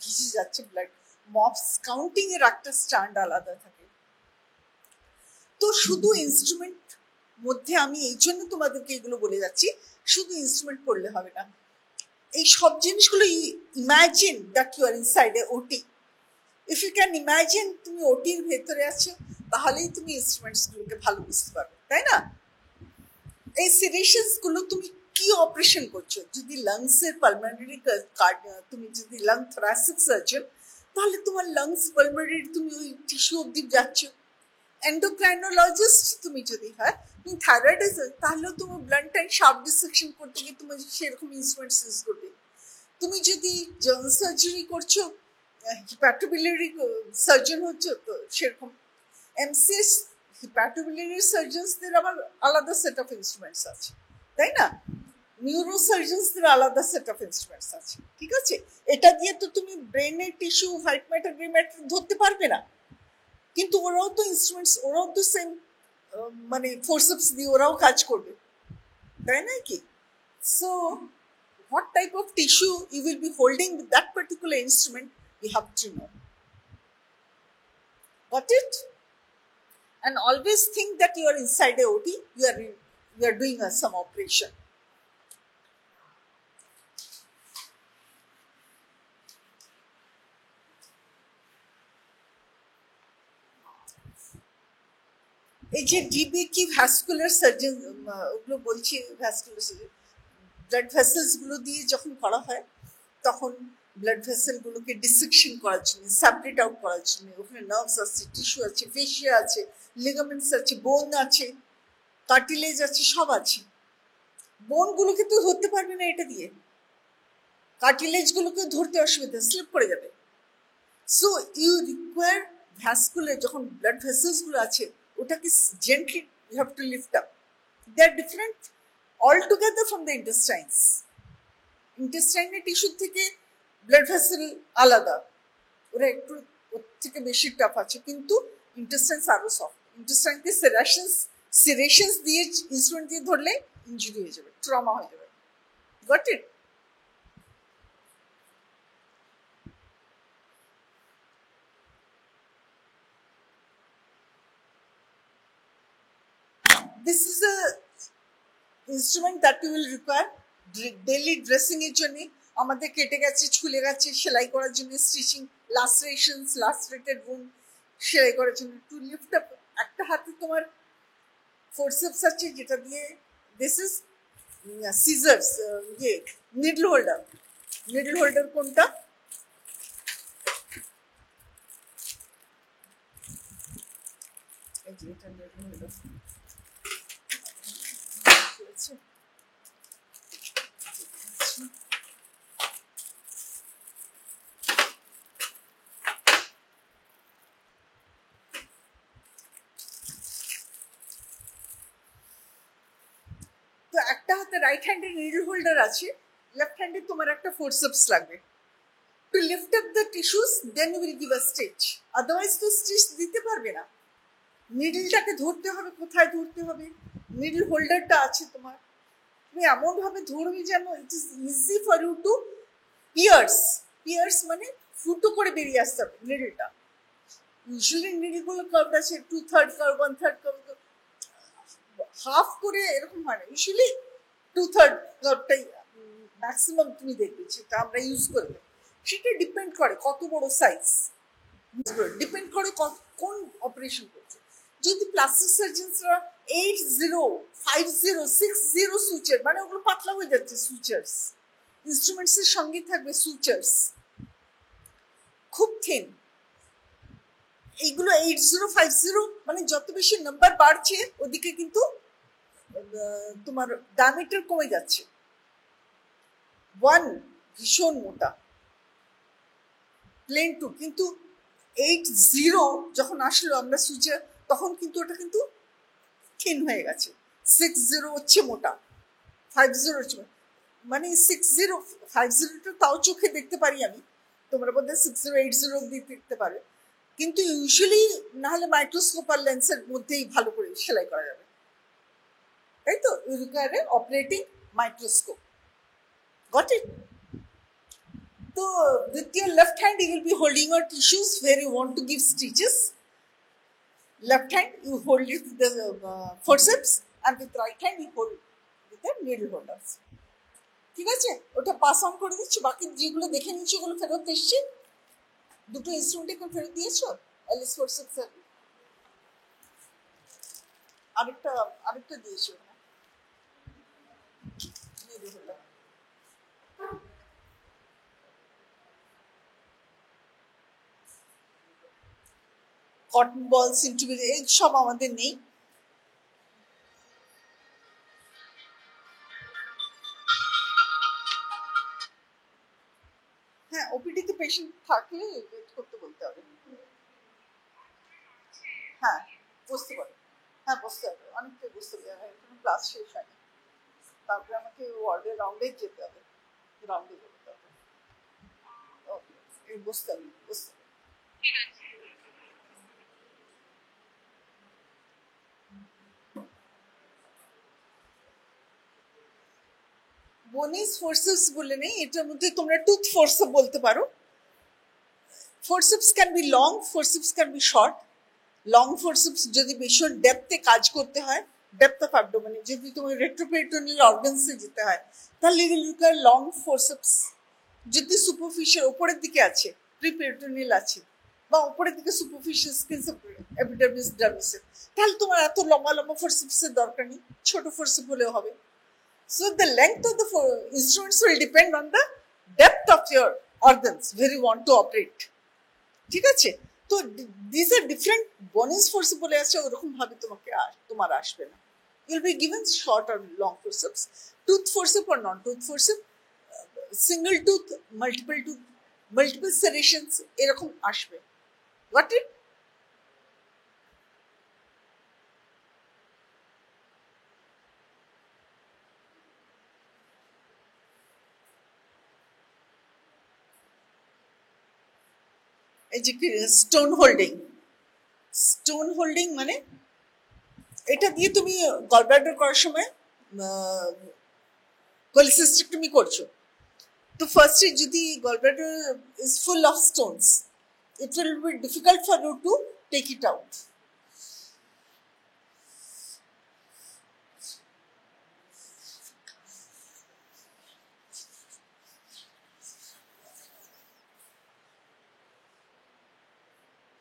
ভিজে যাচ্ছে ব্লাড, মপস কাউন্টিং এর একটা স্ট্যান্ড আলাদা থাকে। তো শুধু ইনস্ট্রুমেন্ট মধ্যে আমি এই জন্য তোমাদেরকে এগুলো বলে যাচ্ছি, শুধু ইনস্ট্রুমেন্ট পড়লে হবে না, এই সব জিনিসগুলো imagine that you are inside a OT. If you can imagine তুমি ওটির ভেতরে আছো, তাহলেই তুমি ইনস্ট্রুমেন্টসগুলোকে ভালো বুঝতে পারবে, তাই না? এই সিরেশনসগুলো তুমি কি অপারেশন করছো, যদি লাংসের পালমোনারি তুমি যদি লাং থোরাসিক সার্জন, তাহলে তোমার লাংস পালমোনারি তুমি ওই টিস্যু অব্দি যাচ্ছ। এন্ডোক্রাইনোলজিস্ট তুমি যদি হয়, তুমি থাইরয়েডিস্ট তাহলেও তুমি ব্লাড টাইম শার্প ডিসেকশন করতে গিয়ে তুমি সেরকম ইনস্ট্রুমেন্টস ইউজ করবে। তুমি যদি জার্নাল সার্জারি করছো, হিপ্যাটোবিলিয়ারি সার্জন হচ্ছে, তো সেরকম এমসিএস হিপ্যাটোবিলিয়ারি সার্জনসদের আবার আলাদা সেট অফ ইনস্ট্রুমেন্টস আছে, তাই না? নিউরোসার্জনসদের আলাদা সেট অফ ইনস্ট্রুমেন্টস আছে, ঠিক আছে? এটা দিয়ে তো তুমি ব্রেনের tissue, white matter, grey matter ধরতে পারবে না, কিন্তু ওরাও তো ইনস্ট্রুমেন্টস, ওরাও তো সেম মানে ফোর্সেপস দিয়ে ওরাও কাজ করবে, তাই না কি? So what type of tissue you will be holding with that particular instrument, you have to know. Got it? And always think that you are inside a OT, you are doing some operation. এই যে DB কি vascular surgeon, ওগুলো বলছি vascular surgeon, blood vessels গুলো দিয়ে যখন করা হয় তখন ব্লাড ভেসেল গুলোকে ডিসেকশন করার জন্য, সেপারেট আউট করার জন্য ওখানে নার্ভস আছে, টিস্যু আছে, ফেসিয়া আছে, লিগামেন্টস আছে, বোন আছে, কার্টিলেজ আছে, সব আছে। বোন গুলোকে তো ধরতে পারবে না এটা দিয়ে, কার্টিলেজ গুলোকে ধরতে অসুবিধা, স্লিপ করে যাবে। সো ইউ রিকোয়ার ভ্যাসকুলার, যখন ব্লাড ভেসেলস গুলো আছে ওটাকে gently you have to lift up. They are different altogether from the intestines. ইন্টেস্টাইনের টিস্যু থেকে ব্লাড ভেসেল আলাদা, ওরা একটু ওর থেকে বেশি টাফ আছে, কিন্তু ইন্টেস্টাইনস আরো সফট। ইন্টেস্টাইনকে সিরেশনস দিয়ে ইনস্ট্রুমেন্ট দিয়ে ধরলে ইনজুরি হয়ে যাবে, ট্রমা হয়ে যাবে। Got it? This is a instrument that you will require daily dressing এর জন্য। আমাদের কেটে গেছে, ছুলে গেছে, সেলাই করার জন্য, স্টিচিং, লাসরেশনস, লাসরেটেড উন্ড সেলাই করার জন্য। টু লিফট আপ, একটা হাতে তোমার ফোরসেপস আছে যেটা দিয়ে, দিস ইজ সিজার্স, ইয়ে নিডল হোল্ডার। নিডল হোল্ডার কোনটা? এই যে এটা নিডল হোল্ডার। তো একটা হাতে রাইট হ্যান্ডে নিডল হোল্ডার আছে, লেফট হ্যান্ডে তোমার একটা ফোরসেপস লাগবে। To lift up the tissues, then you will give a stitch, otherwise তো স্টিচ দিতে পারবে না। নিডলটাকে ধরতে হবে, কোথায় ধরতে হবে? নিডল হোল্ডারটা আছে তোমার, তুমি এমনভাবে ধরবে যেন it is easy for you to pierce. Pierce মানে ফুটো করে বেরিয়ে আসতে হবে নিডলটা। ইউজুয়ালি নিডলগুলো কার্ভ আছে, 2/3 কার্ভ, 1/3 কার্ভ, হাফ করে এরকম হয় না। ইউজুয়ালি 2/3 কার্ভটাই ম্যাক্সিমাম তুমি দেখবে যেটা আমরা ইউজ করবে। সেটা ডিপেন্ড করে কত বড় সাইজ, ডিপেন্ড করে কোন অপারেশন করছে। যদি প্লাস্টিক সার্জনসরা 80, 50, 60 সুচার, মানে ওগুলো পাতলা হয়ে যাচ্ছে সুচার্স, ইনস্ট্রুমেন্টস এর সঙ্গে থাকবে সুচার্স, খুব থিন। এইগুলো 80, 50 মানে যত বেশি নাম্বার বাড়ছে ওদিকে কিন্তু তোমার ডায়ামিটার কমে যাচ্ছে। 1 ভীষণ মোটা, প্লেন 2, কিন্তু 80 যখন আসলো আমরা সুচার, তখন কিন্তু ওটা কিন্তু থিন হয়ে গেছে। 60 হচ্ছে মোটা, 50 হচ্ছে, মানে 60, 50টা তাও চোখে দেখতে পারি আমি, তোমরা বোধহয় 60, 80 অব্দি দেখতে পারে, কিন্তু ইউজুয়ালি না হলে মাইক্রোস্কোপ আর লেন্সের মধ্যেই ভালো করে সেলাই করা যাবে, তাই তো? You require operating microscope. Got it? So with your left hand you will be holding your tissues where you want to give stitches. Left hand you hold it with the forceps, and with right hand you hold with the needle holders. ঠিক আছে? ওটা pass on করে দিচ্ছি, বাকি যেগুলো দেখে নিচ্ছি ওগুলো ফেরত এসছে। দুটো ইনস্ট্রুমেন্ট এখন ফেরত দিয়েছো, এলিস ফোরসেপস আরেকটা দিয়েছো নিডল হোল্ডার। কটন বল, সিন্টুবিল, এই সব আমাদের নেই। হ্যাঁ, ওপিডিতে পেশেন্ট থাকলে ওয়েট করতে বলতে হবে। হ্যাঁ, বুঝতে পারো। হ্যাঁ, বুঝতে হবে, অনেকটাই বুঝতে হবে। এখন ক্লাস শেষ হয়নি, তারপরে আমাকে ওয়ার্ডে রাউন্ডে যেতে হবে, রাউন্ডে যেতে হবে। এই বুঝতে হবে, বুঝতে হবে। বোনিস ফোর্সেপস বলে নেই, এটার মধ্যে তোমরা টুথ ফোর্সেপ বলতে পারো। Forceps can be long, forceps can be short. Long forceps যদি ভীষণ ডেপথে কাজ করতে হয়, ডেপথ অফ অ্যাবডোমেনে যদি তোমার রেট্রোপেরিটোনিয়াল অর্গানসে যেতে হয়, তাহলে লং ফোর্সেপস। যদি সুপারফিশিয়াল ওপরের দিকে আছে, প্রিপেরিটোনিয়াল আছে, বা ওপরের দিকে সুপারফিশিয়াল স্কিন এপিডার্মিস ডার্মিসে, তাহলে তোমার এত লম্বা লম্বা ফোর্সেপসের দরকার নেই, ছোট ফোর্সেপ হলেও হবে। So the length of the instruments will depend on the depth of your organs where you want to operate. ঠিক আছে? তো these are different bonus force বলে আছে, ওরকম ভাবে তোমাকে তোমার আসবে না। You'll be given short or long forceps, tooth forceps or non-tooth forceps, single tooth, multiple serrations, এরকম আসবে। Got it? এই যে স্টোন হোল্ডিং, স্টোন হোল্ডিং মানে এটা দিয়ে তুমি গলব্লাডার করার সময় কোলিসিস্টেক্টমি করছো, তো ফার্স্টে যদি gallbladder is full of stones, it will be difficult for you to take it out.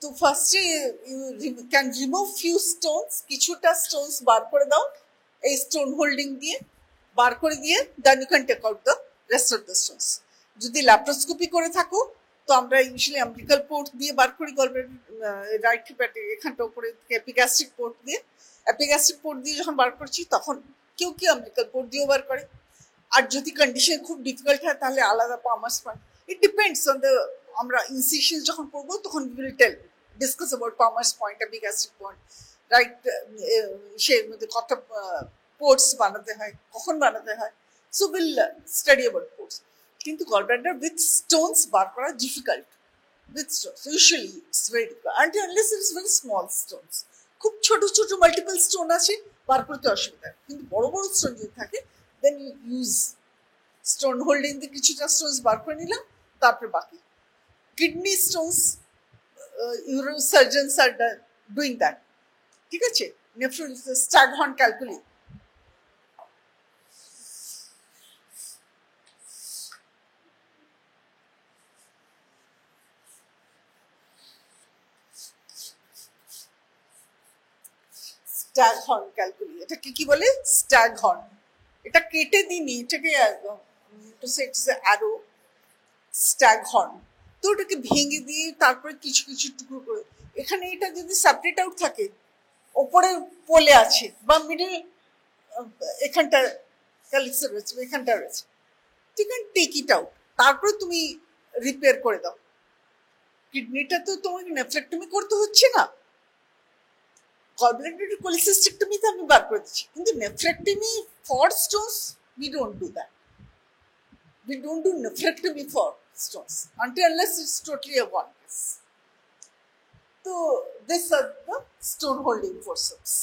তো ফার্স্টে you can remove few stones, কিছুটা stones বার করে দাও এই স্টোন হোল্ডিং দিয়ে, বার করে দিয়ে then you can take out the rest of the stones. যদি ল্যাপ্রোস্কোপি করে থাকো, তো আমরা ইউজুয়ালি অ্যাম্বিলিক্যাল পোর্ট দিয়ে বার করি, রাইট হিপাটে এখানটা উপরে এপিগ্যাস্ট্রিক পোর্ট দিয়ে। অ্যাপিগ্যাস্ট্রিক পোর্ট দিয়ে যখন বার করছি, তখন কেউ কেউ অ্যাম্বিলিক্যাল পোর্ট দিয়েও বার করে। আর যদি কন্ডিশন খুব ডিফিকাল্ট হয়, তাহলে আলাদা Palmer's point, it depends on the, আমরা ইনসিশন যখন করবো তখন we will tell, discuss about Palmer's point, epigastric point, right, সের মধ্যে কত পোর্টস বানাতে হয়, কখন বানাতে হয়। So will study about ports. কিন্তু গলব্লাডার উইথ স্টোনস বার করা difficult, with stones. Usually it's very difficult until unless it's very small stones. খুব ছোট ছোট মাল্টিপল স্টোন আছে, বার করতে অসুবিধা। কিন্তু বড় বড় স্টোন যদি থাকে, then you use stone holding দিয়ে কিছুটা স্টোনস বার করে নিলাম, তারপরে বাকি। Kidney stones, uro surgeons are doing that. ঠিক আছে? নেফ্রোলিসিস, স্ট্যাগহর্ন ক্যালকুলি, স্ট্যাগহর্ন ক্যালকুলি, এটাকে কি বলে? স্ট্যাগহর্ন। এটা কেটে দিইনি, এটাকে অ্যারো স্ট্যাগহর্ন। তো ওটাকে ভেঙে দিয়ে তারপরে কিছু কিছু টুকরো করে, এখানে এটা যদি সেপারেট আউট থাকে, ওপরে পোলে আছে বা মিডল এখানটা ক্যালিক্সে রয়েছে, এখানটা রয়েছে, ঠিক আছে, টেক ইট আউট, তারপরে তুমি রিপেয়ার করে দাও। কিডনিটা তো তোমাকে নেফ্রেক্টমি করতে হচ্ছে না, gallbladder cholecystectomy আমি বার করে দিচ্ছি, কিন্তু nephrectomy for stones we don't do that. We don't do nephrectomy for stones until unless it's totally a one case. So these are the stone holding forceps.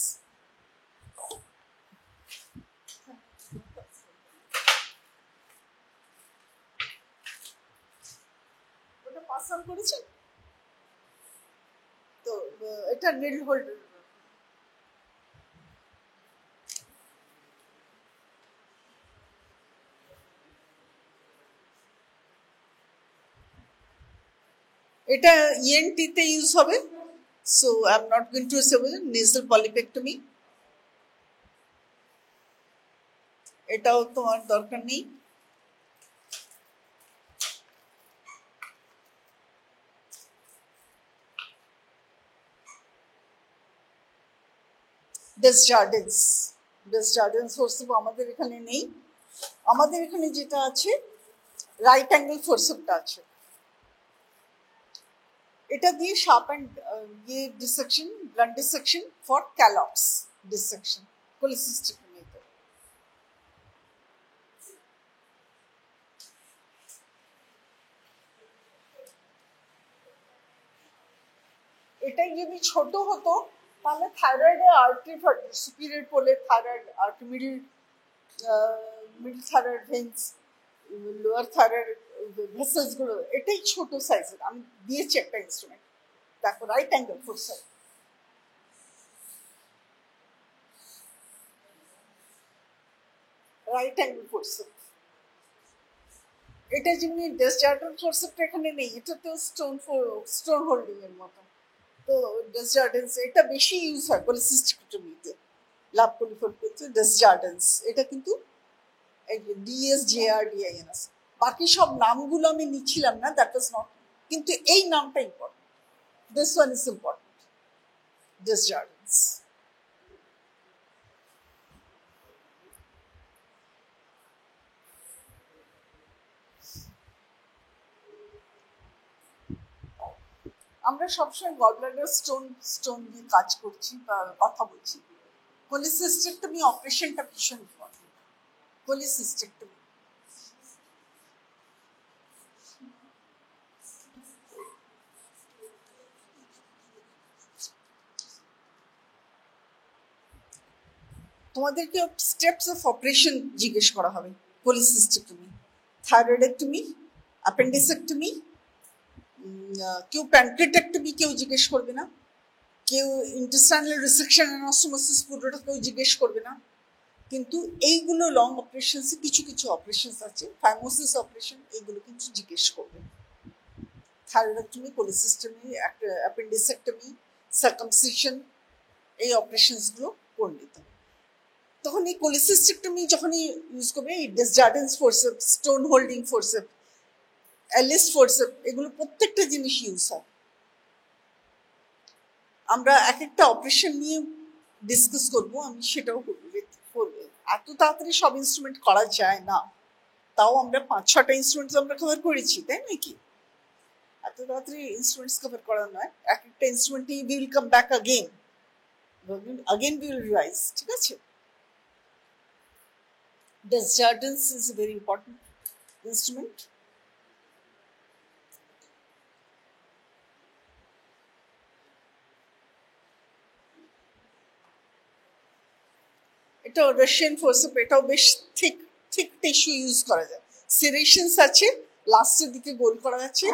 ওটা পাস অন করেছি, তো এটা needle holder. এটা ইএনটিতে use হবে, so I am not going to say nasal polypectomy, এটাও তোমার দরকার নেই। ডেসজার্ডেন্স। ডেসজার্ডেন্স ফোর্সেপ আমাদের এখানে নেই, আমাদের এখানে যেটা আছে রাইট অ্যাঙ্গেল ফোর্সেপটা আছে। এটা দিয়ে শার্প অ্যান্ড ইয়ে dissection, blunt dissection for Calot's dissection কোলিসিস্টেক্টমিতে। এটাই যদি ছোট হতো তাহলে থাইরয়েডে আর্টারি সুপিরিয়র পোলে thyroid artery, middle thyroid veins, lower thyroid vessels গুলো এটাই ছোট সাইজের। আমি দিয়েছি একটা ইনস্ট্রুমেন্ট, দেখো right angle forcep. Right angle forcep এটা যেমনি ডেসজার্ডেন্স ফোর্সেপটা এখানে নেই, এটা তো স্টোন হোল্ডিং এর মতো। তো ডেসজার্ডেন্স এটা বেশি ইউজ হয় পলিসিস্টেক্টমিতে, লাভ পলিফোরকেতে ডেসজার্ডেন্স। এটা কিন্তু DSJRDINS। বাকি সব নামগুলো আমি নিচ্ছিলাম না, দ্যাট ওয়াজ নট, কিন্তু এই নামটা important, this one is important, Desjardins. আমরা সবসময় গলব্লাডার স্টোন দিয়ে কাজ করছি বা কথা বলছি। কোলিসিস্টেক্টমি অপারেশনটা ভীষণ ইম্পর্টেন্ট। কোলিসিস্টেক্টমি তোমাদেরকে স্টেপস অফ অপারেশন জিজ্ঞেস করা হবে। কোলিসিস্টেক্টমি, থাইরয়েডেক্টমি, অ্যাপেন্ডিসেক্টমি, কেউ প্যানক্রিয়াটেক্টমি কেউ জিজ্ঞেস করবে না, কেউ ইন্টেস্টাইনাল রিসেকশন অ্যানাস্টোমোসিস পুরোটা কেউ জিজ্ঞেস করবে না। কিন্তু এইগুলো লং অপারেশনসে কিছু কিছু অপারেশনস আছে, ফাইমোসিস অপারেশন, এইগুলো কিন্তু জিজ্ঞেস করবে। থাইরয়েডেক্টমি, কোলিসিস্টেক্টমি, অ্যাপেন্ডিসেক্টমি, সার্কামসিশন, এই অপারেশনসগুলো করে নিতে হবে। তখন এই কোলিসিস্টেক্টমি যখনই ইউজ করবে, এই Desjardins forcep, stone holding forcep, Allis forcep, এগুলো প্রত্যেকটা জিনিস ইউজ হয়। আমরা এক একটা অপারেশন নিয়ে ডিসকাস করবো, আমি সেটাও করবো। এত তাড়াতাড়ি সব ইনস্ট্রুমেন্ট করা যায় না, তাও আমরা 5-6টা ইনস্ট্রুমেন্টস আমরা কভার করেছি, তাই নাকি? এত তাড়াতাড়ি ইনস্ট্রুমেন্টস কভার করা নয়, এক একটা ইনস্ট্রুমেন্ট নিয়ে will come back again will revise, ঠিক আছে? Desjardins is a very important instrument. এটা রাশিয়ান ফোর্সেপ, এটাও বেশ ঠিক টিস্যু ইউজ করা যায়। সেরেশনস আছে, লাস্টের দিকে গোল করা আছে।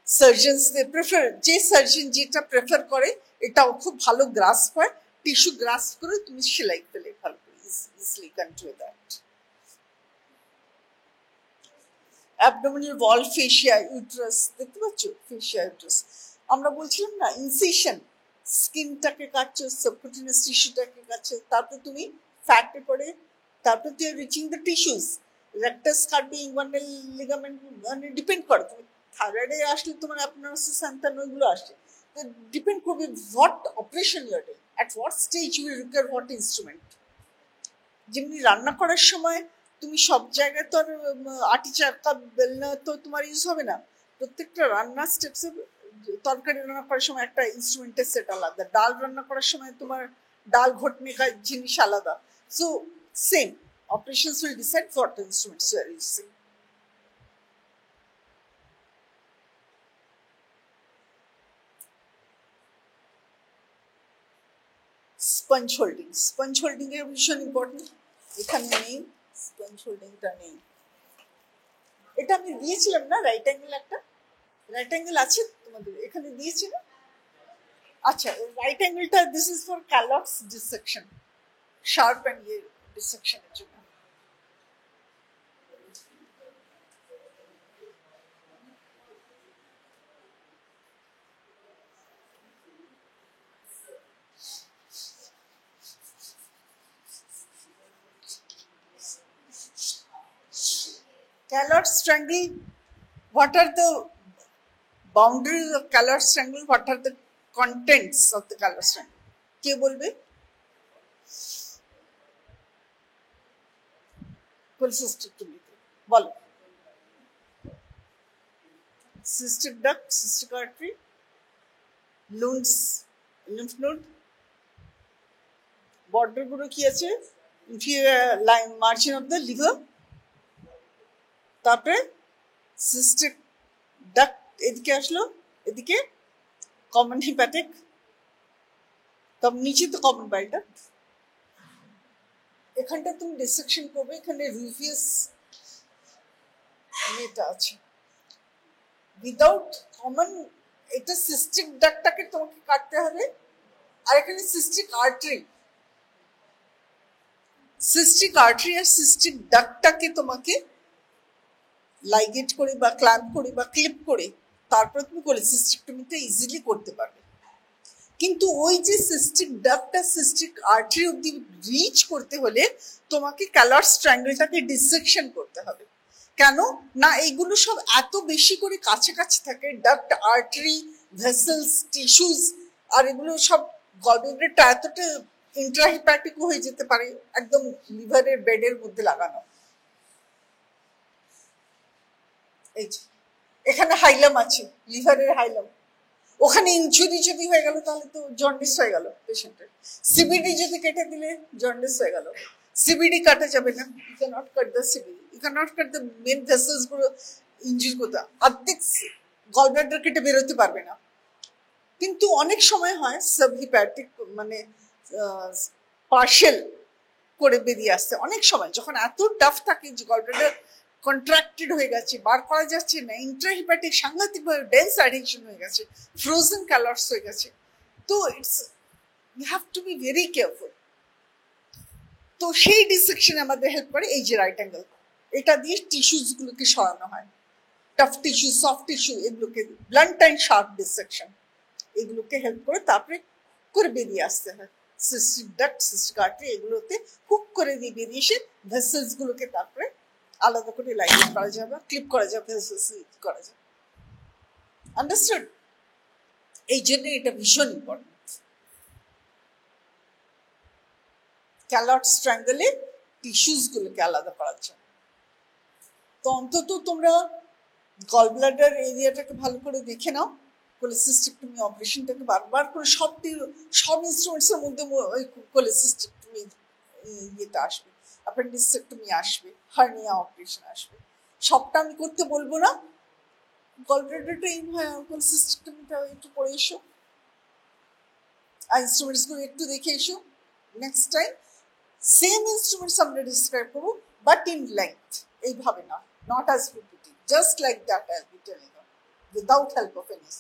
সার্জনসদের প্রেফার, যে সার্জন যেটা প্রেফার করে, এটাও খুব ভালো গ্রাস্প হয়। টিস্যু গ্রাস্প করে তুমি সেলাই পেলে ভালো করে easily control that. Abdominal wall, fascia, uterus, দেখতে পাচ্ছ? Fascia, uterus. আমরা বলছিলাম না ইনসিশন, স্কিনটাকে কাটছো, সাবকুটেনিয়াস টিস্যুটাকে কাটছো, তারপর তুমি ফ্যাটে পড়ে, তারপর তুই রিচিং দ্য টিস্যুস, রেক্টাস কাটবে, ইনগুইনাল লিগামেন্ট, মানে ডিপেন্ড করে। তুমি থাইরয়েডে আসলে তোমার অ্যাপনোসিস স্যান্টান ওইগুলো আসে, তো ডিপেন্ড করবে what operation you are doing, at what stage you will require what instrument. যেমনি রান্না করার সময় তুমি সব জায়গায় তো আর আটি চাকা বেলনা তো তোমার ইউজ হবে না। প্রত্যেকটা রান্নার স্টেপসে, তরকারি রান্না করার সময় একটা ইনস্ট্রুমেন্টের সেট আলাদা, ডাল রান্না করার সময় তোমার ডাল ঘটনে জিনিস আলাদা। So same operations will decide what instruments you are using. Sponge holding, sponge holding এর ভীষণ ইম্পর্টেন্ট। এখানে নেই, স্পঞ্জ হোল্ডিংটা নেই। এটা আমি দিয়েছিলাম না, রাইট অ্যাঙ্গেল, একটা রাইট অ্যাঙ্গেল আছে তোমাদের এখানে, দিয়েছি না? আচ্ছা, রাইট অ্যাঙ্গেলটা this is for Calot's dissection, sharp and ইয়ে ডিসেকশনের জন্য। Callout strangle, what are the boundaries of Callout strangle? What are the contents of the Callout strangle? কে বলবে? কোলেসিস্টেক্টমিতে বলো। Cystic duct, cystic artery, Lund's, lymph node, border গুলো কি আছে, line margin of the liver, তারপরে সিস্টিক ডাক্ট এদিকে আসলো, এদিকে কমন হিপ্যাটিক, তবে নিচে তো কমন বাইল ডাক্ট। এখানটা তুমি ডিসেকশন করবে, এখানে রিভিয়াস এটা আছে, উইদাউট কমন, এটা সিস্টিক ডাক্টটাকে তোমাকে কাটতে হবে, আর এখানে সিস্টিক আর্টারি, সিস্টিক আর্টারি আর সিস্টিক ডাক্টটাকে তোমাকে লাইগেট করে বা ক্ল্যাম্প করে বা ক্লিপ করে তারপর তুমি কোলেসিস্টেক্টমিটা ইজিলি করতে পারবে। কিন্তু ওই যে সিস্টিক ডাক্টটা সিস্টিক আর্টারি অব্দি রিচ করতে হলে তোমাকে ক্যালার্স ট্রায়াঙ্গেলটাকে ডিসেকশন করতে হবে। কেন না, এগুলো সব এত বেশি করে কাছাকাছি থাকে, ডাক্ট, আর্টারি, ভেসেলস, টিস্যুজ, আর এগুলো সব গলব্লাডারটা এতটা ইন্ট্রাহিপ্যাটিকও হয়ে যেতে পারে, একদম লিভারের বেডের মধ্যে লাগানো। এই যে এখানে হাইলাম আছে, লিভারের হাইলাম, ওখানে ইনজুরি যদি হয়ে গেল তাহলে তো জন্ডিস হয়ে গেল পেশেন্টের। সিবিডি যদি কেটে দিলে জন্ডিস হয়ে গেল। সিবিডি কাটা যাবে না, you can not cut the CBD, you can not cut the main vessels গুলো ইনজুরি করতে, অর্ধেক গলব্লাডার কেটে বেরোতে পারবে না। কিন্তু অনেক সময় হয় সাবহিপ্যাটিক, মানে পার্শিয়াল করে বেরিয়ে আসছে অনেক সময়, যখন এত টাফ থাকে যে গলব্লাডার কন্ট্রাক্টেড হয়ে গেছে, বার করা যাচ্ছে না, ইন্ট্রাহিপ্যাটিক সাংঘাতিকভাবে ডেন্স অ্যাডহেশন হয়ে গেছে, ফ্রোজেন ক্যালার্স হয়ে গেছে, তো it's you have to be very careful. তো সেই ডিসেকশনে আমাদের হেল্প করে এই যে রাইট অ্যাঙ্গেল, এটা দিয়ে টিস্যুস গুলোকে সরানো হয়, টাফ টিস্যু, সফট টিস্যু, এগুলোকে ব্লান্ট অ্যান্ড শার্প ডিসেকশন, এগুলোকে হেল্প করে তারপরে করে বেরিয়ে আসতে হয়। সিস্টিক ডাক্ট, সিস্টিক আর্টারি, এগুলোতে হুক করে দিয়ে বেরিয়ে এসে ভেসেলস গুলোকে তারপরে আলাদা করে লাইগেট করা যাবে, ক্লিপ করা যাবে, ভেসেলস করা যাবে। আন্ডারস্টুড? এই জন্য এটা ভীষণ ইম্পর্টেন্ট। ক্যালটস ট্রায়াঙ্গেলে টিস্যুস গুলোকে আলাদা করার জন্য। তো অন্তত তোমরা গলব্লাডার এরিয়াটাকে ভালো করে দেখে নাও, কোলেসিস্টেক্টমি অপারেশনটাকে বারবার করে সব ইনস্ট্রুমেন্টস এর মধ্যে ওই কোলেসিস্টেক্টমি ইয়েটা আসবে, অ্যাপেন্ডিসেক্টমি আসবে, হার্নিয়া অপারেশন আসবে, সবটা আমি করতে বলবো না। গলব্লাডারটা কোলেসিস্টেক্টমিটা একটু করে এসো, আর ইনস্ট্রুমেন্টস গুলো একটু দেখে এসো। নেক্সট টাইম সেম ইনস্ট্রুমেন্টস আমরা ডিসক্রাইব করবো, বাট ইন লেংথ, এইভাবে না, not as PPT, just like that I'll be telling you, without help of any